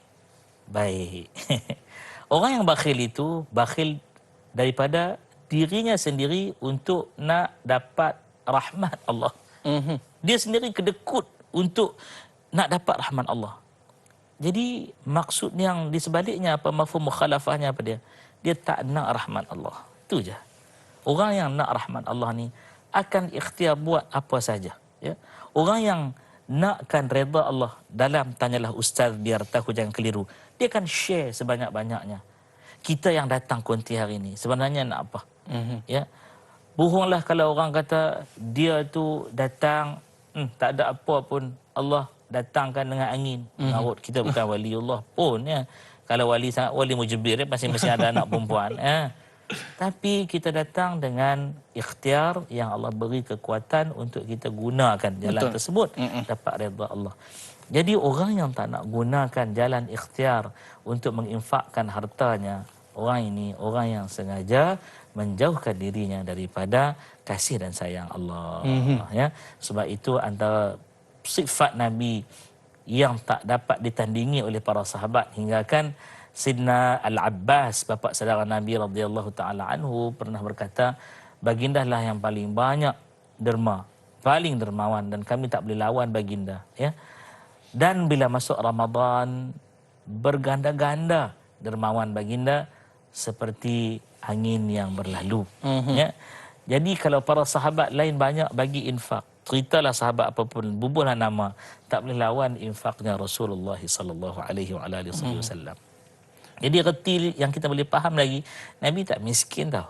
S2: Baik. Orang yang bakhil itu, bakhil daripada dirinya sendiri untuk nak dapat rahmat Allah. Dia sendiri kedekut untuk nak dapat rahmat Allah. Jadi maksud yang di sebaliknya apa, mafhum mukhalafahnya apa dia? Dia tak nak rahmat Allah. Itu je. Orang yang nak rahmat Allah ni akan ikhtiar buat apa saja, ya. Orang yang nakkan redha Allah, dalam tanyalah ustaz biar tahu jangan keliru, dia akan share sebanyak-banyaknya. Kita yang datang konti hari ini sebenarnya nak apa? Ya. Bohonglah kalau orang kata dia tu datang tak ada apa pun, Allah datangkan dengan angin mengarut. Kita bukan waliullah pun, ya. Kalau wali sangat wali mujibir, masing-masing ada anak perempuan, ya. Tapi kita datang dengan ikhtiar yang Allah beri kekuatan untuk kita gunakan jalan tersebut dapat redha Allah. Jadi orang yang tak nak gunakan jalan ikhtiar untuk menginfakkan hartanya, orang ini orang yang sengaja menjauhkan dirinya daripada kasih dan sayang Allah, ya. Sebab itu antara sifat Nabi yang tak dapat ditandingi oleh para sahabat, hingga kan Sidna Al-Abbas, bapa saudara Nabi radhiyallahu taala anhu, pernah berkata, baginda lah yang paling banyak derma, paling dermawan, dan kami tak boleh lawan baginda, ya. Dan bila masuk Ramadan, berganda-ganda dermawan baginda seperti angin yang berlalu, ya. Jadi kalau para sahabat lain banyak bagi infak, ceritalah sahabat apapun, bubuhlah nama, tak boleh lawan infaknya Rasulullah sallallahu alaihi wasallam. Jadi reti yang kita boleh faham lagi, Nabi tak miskin tau.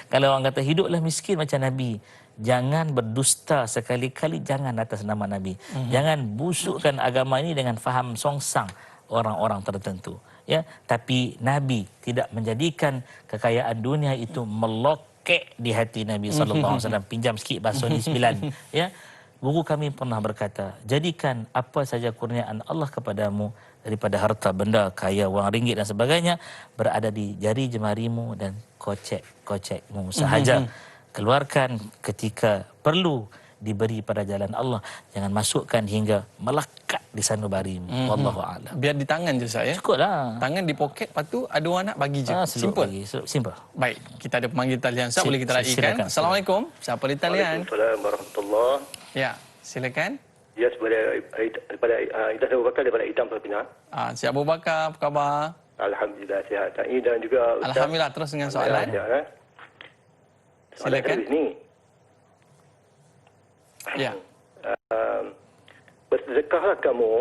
S2: Kalau orang kata hiduplah miskin macam Nabi, jangan berdusta sekali-kali, jangan atas nama Nabi. Jangan busukkan agama ini dengan faham songsang orang-orang tertentu, ya. Tapi Nabi tidak menjadikan kekayaan dunia itu melokek di hati Nabi sallallahu alaihi wasallam. Pinjam sikit basuh di 9, ya. Guru kami pernah berkata, jadikan apa saja kurniaan Allah kepadamu daripada harta benda, kaya, wang ringgit dan sebagainya, berada di jari jemarimu dan kocek-kocekmu sahaja. Keluarkan ketika perlu diberi pada jalan Allah. Jangan masukkan hingga melekat di sanubarimu. Wallahu a'lam.
S1: Biar di tangan je saya.
S2: Cukuplah.
S1: Tangan di poket, lepas tu ada orang nak bagi je. Simple.
S2: Simple.
S1: Baik, kita ada pemanggil talian. Ustaz, boleh kita raikan?
S2: Silakan.
S1: Assalamualaikum. Siapa di talian?
S9: Waalaikumsalam warahmatullahi.
S1: Ya, silakan.
S9: Ya, daripada Idah Abu Bakar daripada Idam Filipina.
S1: Encik Abu Bakar, apa khabar?
S9: Alhamdulillah sihat. Dan juga Ustaz.
S1: Alhamdulillah, terus dengan soalan. Silakan.
S9: Ini.
S1: Ya.
S9: Bersedekahlah kamu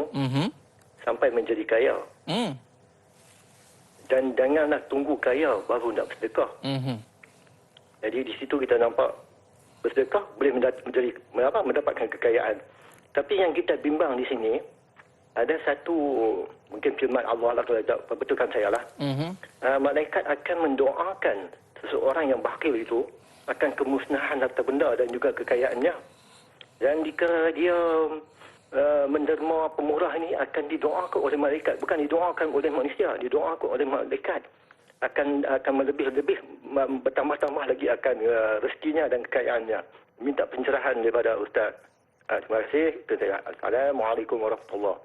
S9: sampai menjadi kaya. Dan janganlah tunggu kaya baru nak bersedekah. Jadi di situ kita nampak bersedekah boleh mendapatkan kekayaan. Tapi yang kita bimbang di sini, ada satu mungkin firman Allah lah, kalau betulkan saya lah. Malaikat akan mendoakan seseorang yang bakhil itu akan kemusnahan harta benda dan juga kekayaannya. Dan jika dia menderma pemurah ini akan didoakan oleh malaikat, bukan didoakan oleh manusia, didoakan oleh malaikat. Akan lebih bertambah-tambah lagi akan rezekinya dan kekayaannya. Minta pencerahan daripada Ustaz. Terima kasih. Assalamualaikum warahmatullahi.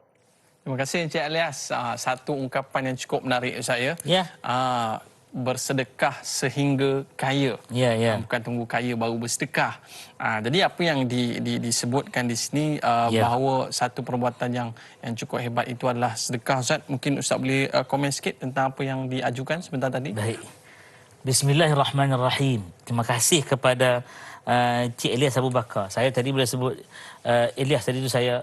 S1: Terima kasih Encik Elias. Satu ungkapan yang cukup menarik saya.
S2: Ya.
S1: Bersedekah sehingga kaya.
S2: Ya.
S1: Bukan tunggu kaya baru bersedekah. Jadi apa yang disebutkan di sini bahawa satu perbuatan yang cukup hebat itu adalah sedekah. Ustaz, mungkin Ustaz boleh komen sikit tentang apa yang diajukan sebentar tadi?
S2: Baik. Bismillahirrahmanirrahim. Terima kasih kepada Cik Elias Abu Bakar. Saya tadi boleh sebut Elias tadi tu saya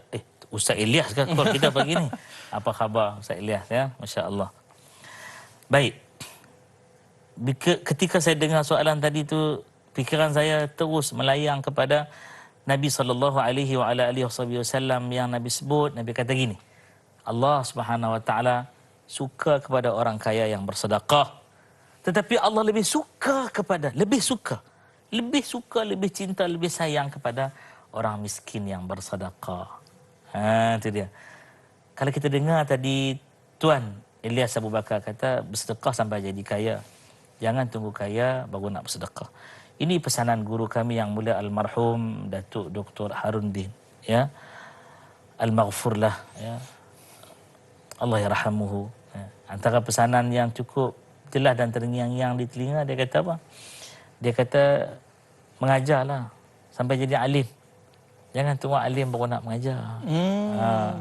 S2: Ustaz Elias kan call kita pagi ni. Apa khabar Ustaz Elias ya? Masya-Allah. Baik. Ketika saya dengar soalan tadi tu, fikiran saya terus melayang kepada Nabi sallallahu alaihi wasallam yang Nabi sebut. Nabi kata gini, Allah Subhanahu wa taala suka kepada orang kaya yang bersedekah, tetapi Allah lebih suka, lebih cinta, lebih sayang kepada orang miskin yang bersedekah. Itu dia. Kalau kita dengar tadi Tuan Elias Abu Bakar kata bersedekah sampai jadi kaya. Jangan tunggu kaya baru nak bersedekah. Ini pesanan guru kami yang mulia almarhum Datuk Dr. Haruddin, ya. Al-Maghfurlah, ya. Allah yarhamuhu. Ya. Antara pesanan yang cukup jelas dan terngiang-ngiang di telinga, dia kata apa? Dia kata mengajarlah sampai jadi alim. Jangan tunggu alim baru nak mengajar.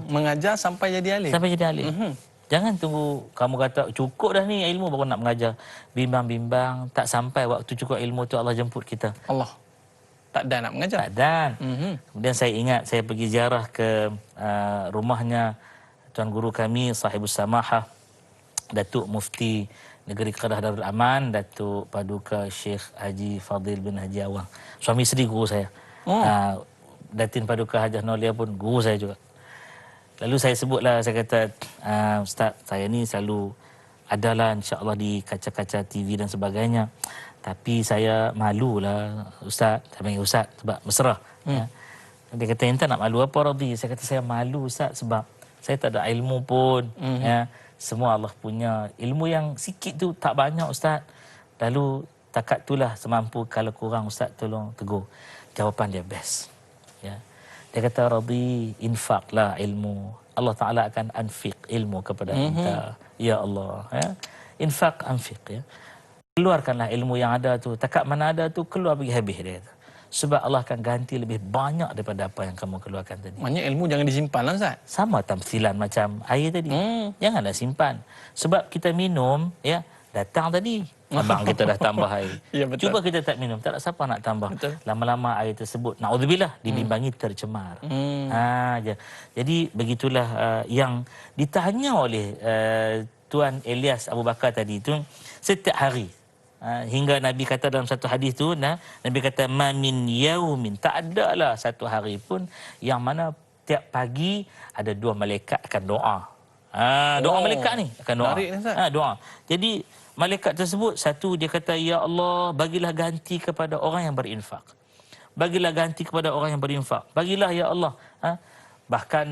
S1: Mengajar sampai jadi alim.
S2: Sampai jadi alim. Jangan tunggu kamu kata cukup dah ni ilmu baru nak mengajar. Bimbang-bimbang, tak sampai waktu cukup ilmu tu Allah jemput kita.
S1: Allah. Tak ada nak mengajar.
S2: Tak ada. Kemudian saya ingat saya pergi ziarah ke rumahnya Tuan Guru kami, Sahibus Samahah, Datuk Mufti Negeri Kedah Darul Aman, Datuk Paduka Syekh Haji Fadil bin Haji Awang. Suami isteri guru saya. Datin Paduka Hajah Nolia pun guru saya juga. Lalu saya sebutlah, saya kata, Ustaz, saya ni selalu adalah insya-Allah di kaca-kaca TV dan sebagainya. Tapi saya malulah Ustaz, saya panggil Ustaz sebab mesra. Ya. Dia kata, "Ente nak malu apa, Radhi?" Saya kata, "Saya malu Ustaz sebab saya tak ada ilmu pun." Ya. Semua Allah punya. Ilmu yang sikit tu tak banyak Ustaz. Lalu takat itulah semampu, kalau kurang Ustaz tolong tegur. Jawapan dia best. Ya. Dia kata, "Radhi, infaklah ilmu. Allah Ta'ala akan anfiq ilmu kepada kita." Ya Allah. Ya. Infak, anfiq. Ya. Keluarkanlah ilmu yang ada tu. Takat mana ada tu, keluar pergi habis, dia kata. Sebab Allah akan ganti lebih banyak daripada apa yang kamu keluarkan tadi.
S1: Maknanya ilmu jangan disimpan lah Ustaz.
S2: Sama tamthilan macam air tadi. Janganlah simpan. Sebab kita minum, ya, datang tadi. Abang kita dah tambah air.
S1: Ya, betul.
S2: Cuba kita tak minum, tak ada siapa nak tambah.
S1: Betul.
S2: Lama-lama air tersebut, na'udzubillah, dibimbangi tercemar. Jadi begitulah yang ditanya oleh Tuan Elias Abu Bakar tadi itu setiap hari. Hingga Nabi kata dalam satu hadis tu, Nabi kata, "Ma min yaumin", tak adalah satu hari pun yang mana tiap pagi ada dua malaikat akan doa. Doa malaikat ni akan doa. Doa. Jadi malaikat tersebut, satu dia kata, "Ya Allah, bagilah ganti kepada orang yang berinfak. Bagilah ganti kepada orang yang berinfak. Bagilah ya Allah." Bahkan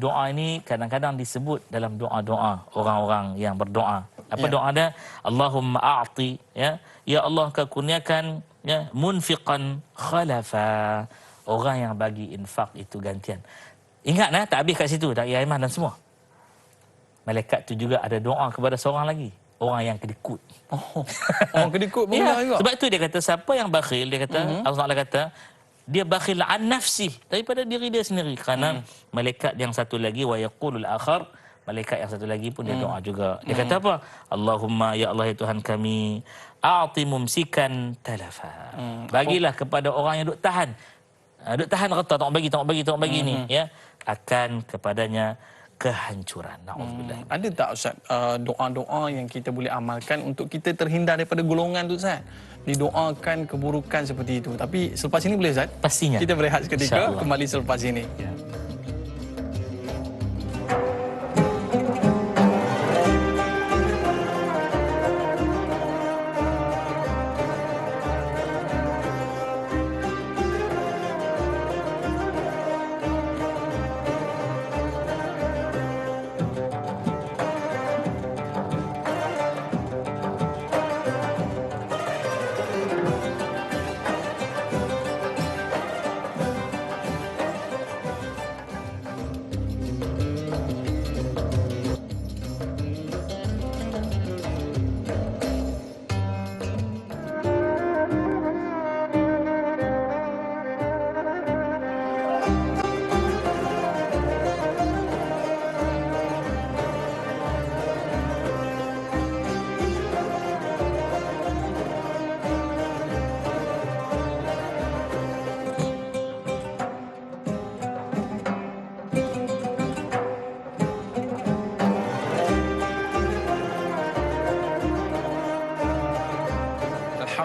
S2: doa ini kadang-kadang disebut dalam doa-doa orang-orang yang berdoa. Apa doa dia? Allahumma a'ti, ya. Ya Allah, kau kurniakan, ya, munfiqan khalafa. Orang yang bagi infak itu gantian. Ingat tak habis kat situ, tak ya Aiman dan semua. Malaikat tu juga ada doa kepada seorang lagi. Orang yang kedekut.
S1: Orang kedekut pun juga.
S2: Sebab tu dia kata, siapa yang bakhil, dia kata, Allah Ta'ala kata, dia bakhil an nafsi, daripada diri dia sendiri. Kerana malaikat yang satu lagi, wa yaqulul akhar, malaikat yang satu lagi pun dia doa juga. Dia kata apa? Allahumma, ya Allah, ya Tuhan kami, a'ti mumsikan talafa. Bagilah kepada orang yang duk tahan. Duk tahan rata, tak bagi ni, ya, akan kepadanya kehancuran. Na'udzubillah.
S1: Ada tak Ustaz doa-doa yang kita boleh amalkan untuk kita terhindar daripada golongan tu Ustaz? Didoakan keburukan seperti itu. Tapi selepas ini boleh Ustaz?
S2: Pastinya.
S1: Kita berehat seketika, kembali selepas ini. Ya.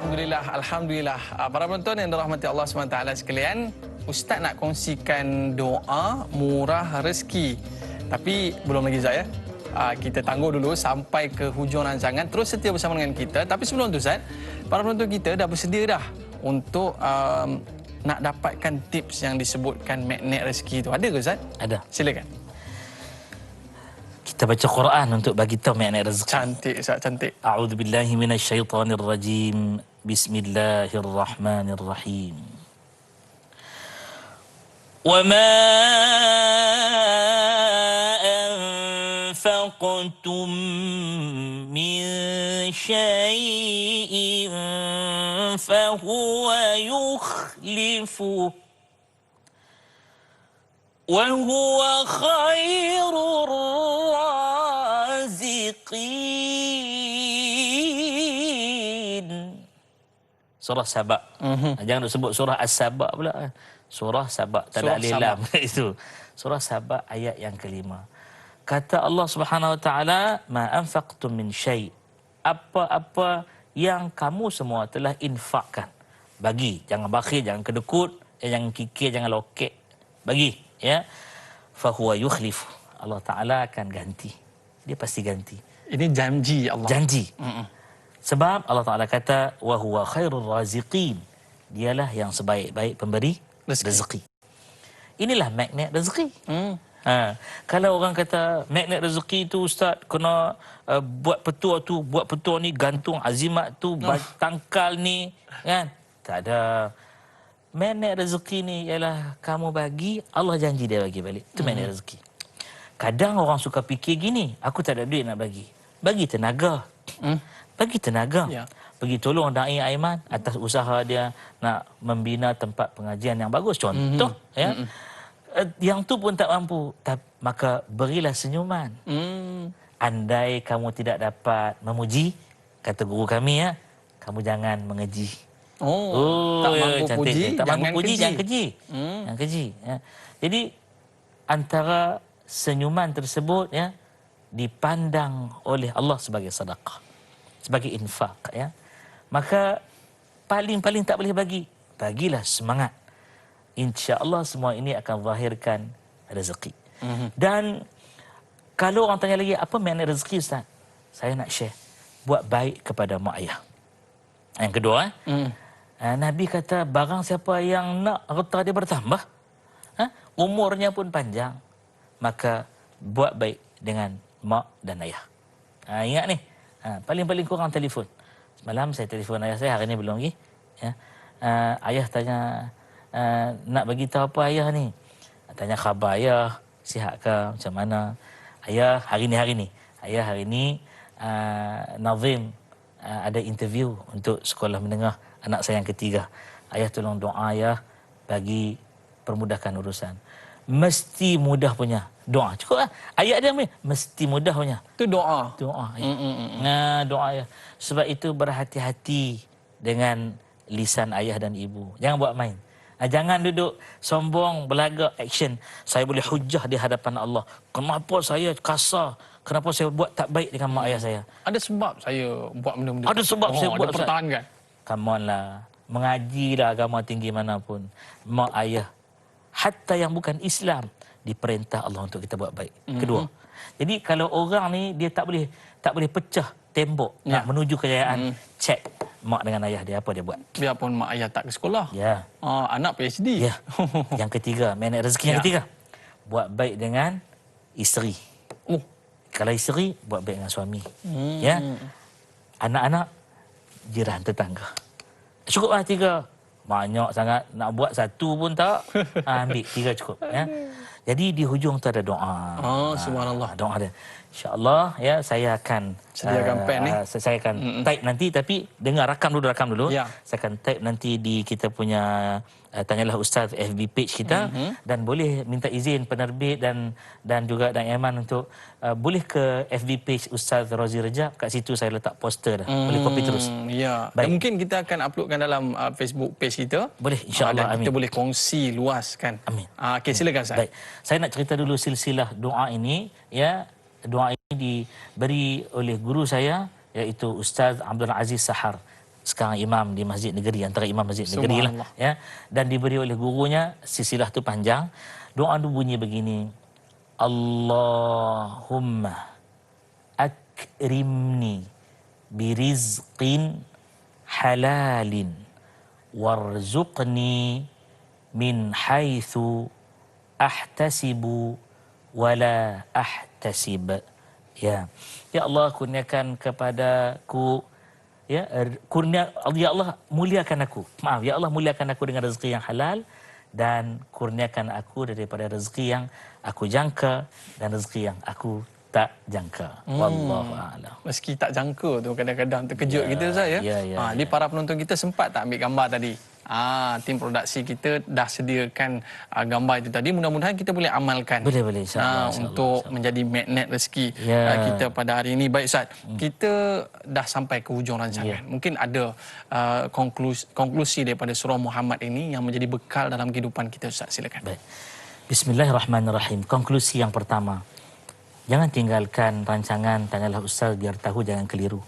S1: Alhamdulillah, Alhamdulillah. Para penonton yang dirahmati Allah SWT sekalian, Ustaz nak kongsikan doa murah rezeki. Tapi belum lagi Ustaz ya. Kita tangguh dulu sampai ke hujung rancangan. Terus setia bersama dengan kita. Tapi sebelum tu Ustaz, para penonton kita dah bersedia dah untuk nak dapatkan tips yang disebutkan magnet rezeki itu. Ada ke Ustaz?
S2: Ada.
S1: Silakan.
S2: Kita baca Quran untuk bagi tahu magnet rezeki.
S1: Cantik Ustaz, cantik.
S2: A'udzubillahi minasyaitonirrajim. Bismillahirrahmanirrahim. وما أنفقتم من شيء فهو يخلفه وهو خير الرازقين. Surah Sabah. Jangan sebut surah As-Sabah pula. Surah Sabah, tak ada alif lam itu. Surah Sabah ayat yang kelima. Kata Allah Subhanahu Wa Taala, "Ma anfaqtum min syai." Apa-apa yang kamu semua telah infakkan. Bagi, jangan bakhil, jangan kedekut, jangan kikir, jangan lokek. Bagi, ya. Fa huwa yukhlifu. Allah Taala akan ganti. Dia pasti ganti.
S1: Ini janji Allah.
S2: Janji. Sebab Allah Taala kata, "Wa huwa khairur raziqin." Dialah yang sebaik-baik pemberi rezeki. Inilah magnet rezeki. Kalau orang kata magnet rezeki tu Ustaz kena buat petua ni gantung azimat tu tangkal ni kan, tak ada. Magnet rezeki ni ialah kamu bagi, Allah janji dia bagi balik. Itu magnet rezeki. Kadang orang suka fikir gini, aku tak ada duit nak bagi. Bagi tenaga. Bagi tenaga.
S1: Ya.
S2: Pergi tolong Dai Aiman atas usaha dia nak membina tempat pengajian yang bagus. Contoh, ya. Yang tu pun tak mampu, maka berilah senyuman. Andai kamu tidak dapat memuji, kata guru kami ya, kamu jangan mengeji.
S1: Tak mampu
S2: cantik.
S1: puji,
S2: Tak mampu
S1: jangan
S2: puji,
S1: keji.
S2: jangan keji. Jangan keji. Ya. Jadi antara senyuman tersebut ya dipandang oleh Allah sebagai sedekah, sebagai infak ya. Maka paling-paling tak boleh bagi. Bagilah semangat. Insya-Allah semua ini akan zahirkan rezeki. Dan kalau orang tanya lagi, apa makna rezeki Ustaz? Saya nak share. Buat baik kepada mak ayah. Yang kedua, Nabi kata, barang siapa yang nak harta dia bertambah, umurnya pun panjang, maka buat baik dengan mak dan ayah. Ingat ni, paling-paling kurang telefon. Semalam saya telefon ayah saya, hari ni belum lagi. Ya. Ayah tanya, nak bagi tahu apa ayah ni? Tanya khabar ayah, sihat ke, macam mana? Ayah hari ni. Ayah hari ni Nazim ada interview untuk sekolah menengah anak saya yang ketiga. Ayah tolong doa ayah bagi permudahkan urusan. Mesti mudah punya. Doa. Cukup lah. Ayat dia mesti mudah punya.
S1: Itu doa.
S2: Doa. Doa ayah. Sebab itu berhati-hati dengan lisan ayah dan ibu. Jangan buat main. Jangan duduk sombong, belagak, action. Saya boleh hujah di hadapan Allah. Kenapa saya kasar? Kenapa saya buat tak baik dengan mak ayah saya?
S1: Ada sebab saya buat benda-benda.
S2: Ada sebab saya buat.
S1: Ada pertahankan.
S2: Come on lah. Mengajilah agama tinggi manapun. Mak ayah, hatta yang bukan Islam, diperintah Allah untuk kita buat baik. Kedua. Jadi kalau orang ni dia tak boleh pecah tembok nak menuju kejayaan, cek mak dengan ayah dia apa dia buat.
S1: Biarpun mak ayah tak ke sekolah.
S2: Ya.
S1: Anak PhD.
S2: Ya. Yang ketiga, magnet rezeki yang ketiga. Buat baik dengan isteri. Kalau isteri, buat baik dengan suami. Ya. Anak-anak, jiran tetangga. Cukuplah 3. Banyak sangat, nak buat 1 pun tak. Ambil 3 cukup ya. Jadi di hujung tu ada doa.
S1: Subhanallah.
S2: Doa dia. InsyaAllah ya, saya akan
S1: sediakan pen ni.
S2: Saya akan type nanti, tapi dengar rakam dulu.
S1: Ya.
S2: Saya akan type nanti di kita punya Tanyalah Ustaz FB page kita, dan boleh minta izin penerbit dan juga Dan Aiman untuk boleh ke FB page Ustaz Razi Rejab. Kat situ saya letak poster dah. Boleh copy terus.
S1: Ya. Dan mungkin kita akan uploadkan dalam Facebook page kita.
S2: Boleh, insya-Allah.
S1: Dan kita boleh kongsi luas kan.
S2: Amin.
S1: Okey, silakan Ustaz.
S2: Baik. Saya nak cerita dulu silsilah doa ini ya. Doa ini diberi oleh guru saya, iaitu Ustaz Abdul Aziz Sahar. sekarang imam di masjid negeri, antara imam masjid negeri lah, ya, dan diberi oleh gurunya. Silsilah tu panjang. Doa tu bunyi begini: Allahumma akrimni birizqin halalin warzuqni min haitsu ahtasibu wala ahtasib. Ya, ya Allah, kurniakan kepadaku, ya, ya Allah muliakan aku. Maaf, ya Allah muliakan aku dengan rezeki yang halal dan kurniakan aku daripada rezeki yang aku jangka dan rezeki yang aku tak jangka. Wallahu a'lam.
S1: Meski tak jangka tu kadang-kadang terkejut kita, Ustaz, ya. Ni para penonton kita sempat tak ambil gambar tadi? Tim produksi kita dah sediakan gambar itu tadi. Mudah-mudahan kita boleh amalkan.
S2: Boleh insya-Allah.
S1: Untuk menjadi magnet rezeki kita pada hari ini. Baik, Ustaz. Kita dah sampai ke hujung rancangan. Mungkin ada konklusi daripada surah Muhammad ini yang menjadi bekal dalam kehidupan kita, Ustaz. Silakan.
S2: Baik. Bismillahirrahmanirrahim. Konklusi yang pertama, jangan tinggalkan rancangan Tanyalah Ustaz biar tahu, jangan keliru.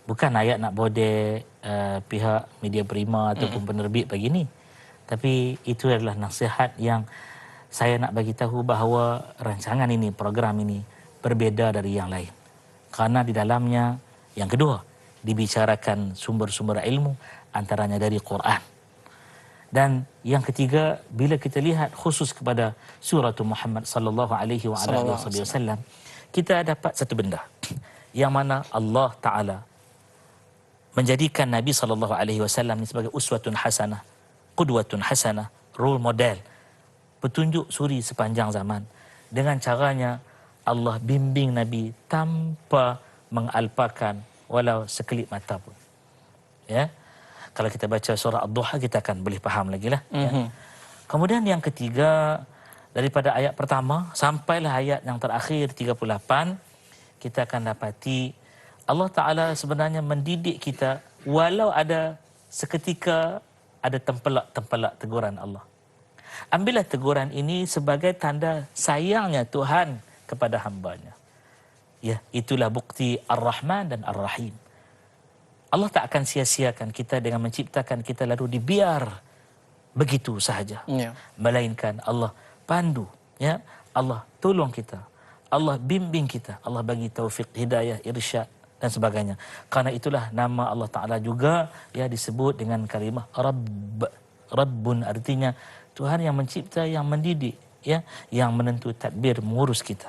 S2: Bukan ayat nak bodek pihak media prima ataupun penerbit pagi ni. Tapi itu adalah nasihat yang saya nak bagi tahu bahawa rancangan ini, program ini berbeza dari yang lain. Kerana di dalamnya, yang kedua, dibicarakan sumber-sumber ilmu, antaranya dari Quran. Dan yang ketiga, bila kita lihat khusus kepada surah Muhammad sallallahu alaihi wasallam, kita dapat satu benda yang mana Allah Taala menjadikan Nabi sallallahu alaihi wasallam ini sebagai uswatun hasanah, qudwatun hasanah, role model, petunjuk suri sepanjang zaman. Dengan caranya Allah bimbing Nabi tanpa mengalpakan walau sekelip mata pun. Ya. Kalau kita baca surah Ad-Duha, kita akan boleh faham lagi lah. Ya. Kemudian yang ketiga, daripada ayat pertama sampailah ayat yang terakhir 38, kita akan dapati Allah Ta'ala sebenarnya mendidik kita walau ada seketika ada tempelak-tempelak teguran Allah. Ambillah teguran ini sebagai tanda sayangnya Tuhan kepada hambanya. Ya, itulah bukti Ar-Rahman dan Ar-Rahim. Allah tak akan sia-siakan kita dengan menciptakan kita lalu dibiar begitu sahaja. Melainkan Allah pandu, ya, Allah tolong kita, Allah bimbing kita, Allah bagi taufik, hidayah, irsyad dan sebagainya. Karena itulah nama Allah Ta'ala juga ya disebut dengan kalimah Rabb. Rabbun artinya Tuhan yang mencipta, yang mendidik, ya, yang menentu tadbir mengurus kita.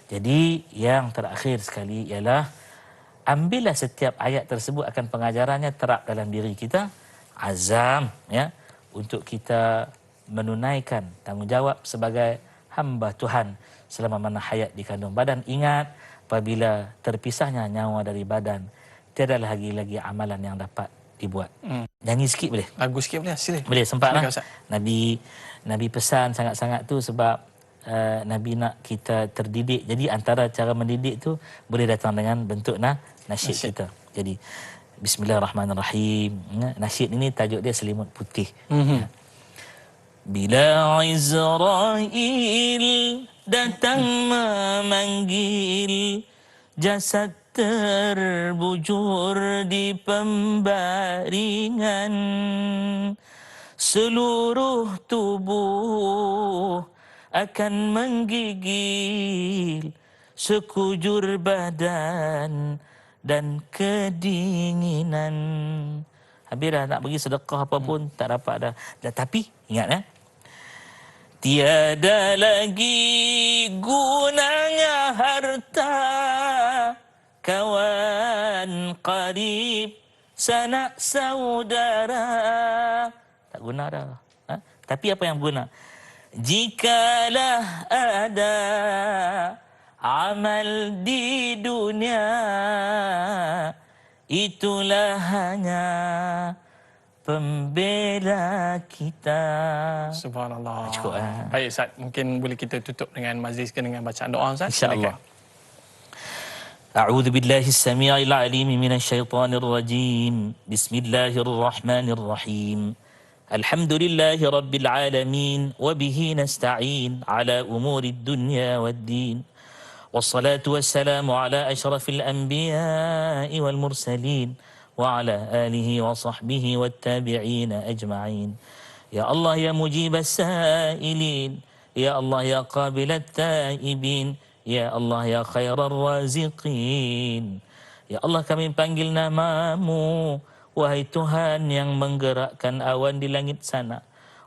S2: Jadi yang terakhir sekali ialah ambillah setiap ayat tersebut akan pengajarannya terap dalam diri kita, azam, ya, untuk kita menunaikan tanggungjawab sebagai hamba Tuhan selama mana hayat di kandung badan. Ingat, apabila terpisahnya nyawa dari badan, tiada lagi amalan yang dapat dibuat. Nyanyi sikit boleh?
S1: Lagu sikit boleh? Sila.
S2: Boleh, sempatlah. Nabi pesan sangat-sangat tu sebab Nabi nak kita terdidik. Jadi antara cara mendidik tu boleh datang dengan bentuk nasyid kita. Jadi Bismillahirrahmanirrahim. Nasyid ini tajuk dia Selimut Putih. Bila Izrail datang memanggil, jasad terbujur di pembaringan, seluruh tubuh akan menggigil, sekujur badan dan kedinginan. Habis dah nak bagi sedekah apa pun tak dapat dah. Tapi ingat, tiada lagi gunanya harta, kawan qarib, sanak saudara. Tak guna dah. Tapi apa yang guna? Jikalah ada amal di dunia, itulah hanya pembela kita.
S1: Subhanallah.
S2: Cukup.
S1: Baik, Ustaz, mungkin boleh kita tutup dengan majlis dengan bacaan doa, Ustaz.
S2: InsyaAllah. A'udzu billahi as-sami'il 'alim minasyaitonir rajim. Bismillahirrahmanirrahim. Alhamdulillahi rabbil alamin wa bihi nasta'in ala umurid dunya waddin. Wassalatu wassalamu ala asyrafil anbiya'i wal mursalin وعلى آله وصحبه والتابعين أجمعين. يا الله يا مجيب السائلين، يا الله يا قابل التائبين، يا الله يا خير الرازقين. Ya Allah, kami panggil namamu, wahai Tuhan yang menggerakkan awan di langit sana,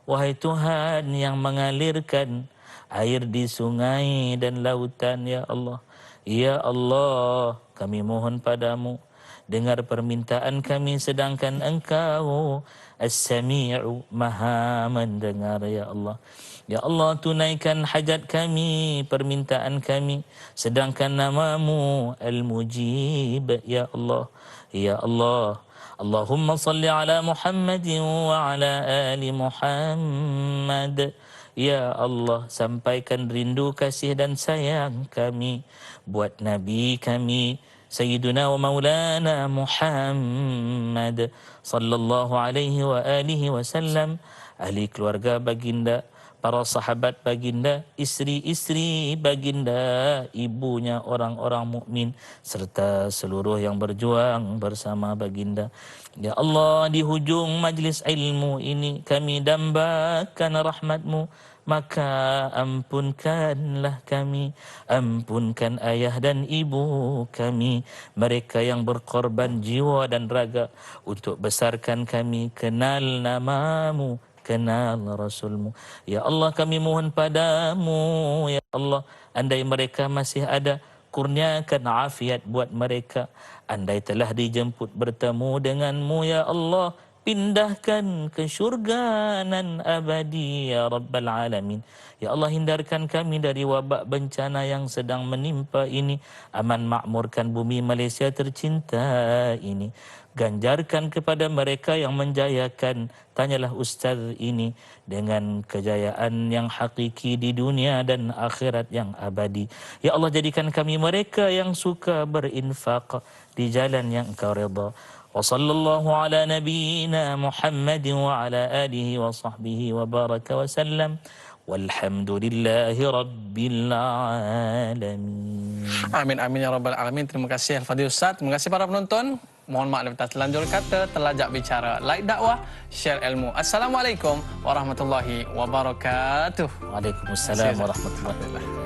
S2: wahai Tuhan yang mengalirkan air di sungai dan lautan. Ya Allah, ya Allah, kami mohon padamu, dengar permintaan kami sedangkan Engkau As-Sami'u, Maha mendengar. Ya Allah, ya Allah, tunaikan hajat kami, permintaan kami, sedangkan namamu Al-Mujib. Ya Allah, ya Allah. Allahumma salli ala Muhammadin wa ala ali Muhammad. Ya Allah, sampaikan rindu, kasih dan sayang kami buat Nabi kami Sayyiduna wa Maulana Muhammad sallallahu alaihi wa alihi wasallam, ahli keluarga baginda, para sahabat baginda, istri-istri baginda, ibunya orang-orang mukmin, serta seluruh yang berjuang bersama baginda. Ya Allah, di hujung majlis ilmu ini kami dambakan rahmat-Mu, maka ampunkanlah kami, ampunkan ayah dan ibu kami, mereka yang berkorban jiwa dan raga untuk besarkan kami, kenal namamu, kenal Rasulmu. Ya Allah, kami mohon padamu, ya Allah, andai mereka masih ada, kurniakan afiat buat mereka. Andai telah dijemput bertemu denganmu, ya Allah, pindahkan ke syurga nan abadi, ya Rabbal Alamin. Ya Allah, hindarkan kami dari wabak bencana yang sedang menimpa ini. Aman makmurkan bumi Malaysia tercinta ini. Ganjarkan kepada mereka yang menjayakan, tanyalah Ustaz ini, dengan kejayaan yang hakiki di dunia dan akhirat yang abadi. Ya Allah, jadikan kami mereka yang suka berinfak di jalan yang Engkau redha. Wa sallallahu ala nabiyyina Muhammadin wa ala alihi wa sahbihi wa baraka wa sallam. Walhamdulillahi rabbil alamin.
S1: Amin amin ya rabbal alamin. Terima kasih Al-Fadhil Ustaz. Terima kasih para penonton. Mohon maaf atas terlanjur kata, terlajak bicara. Like dakwah, share ilmu. Assalamualaikum warahmatullahi wabarakatuh.
S2: Waalaikumsalam warahmatullahi wabarakatuh.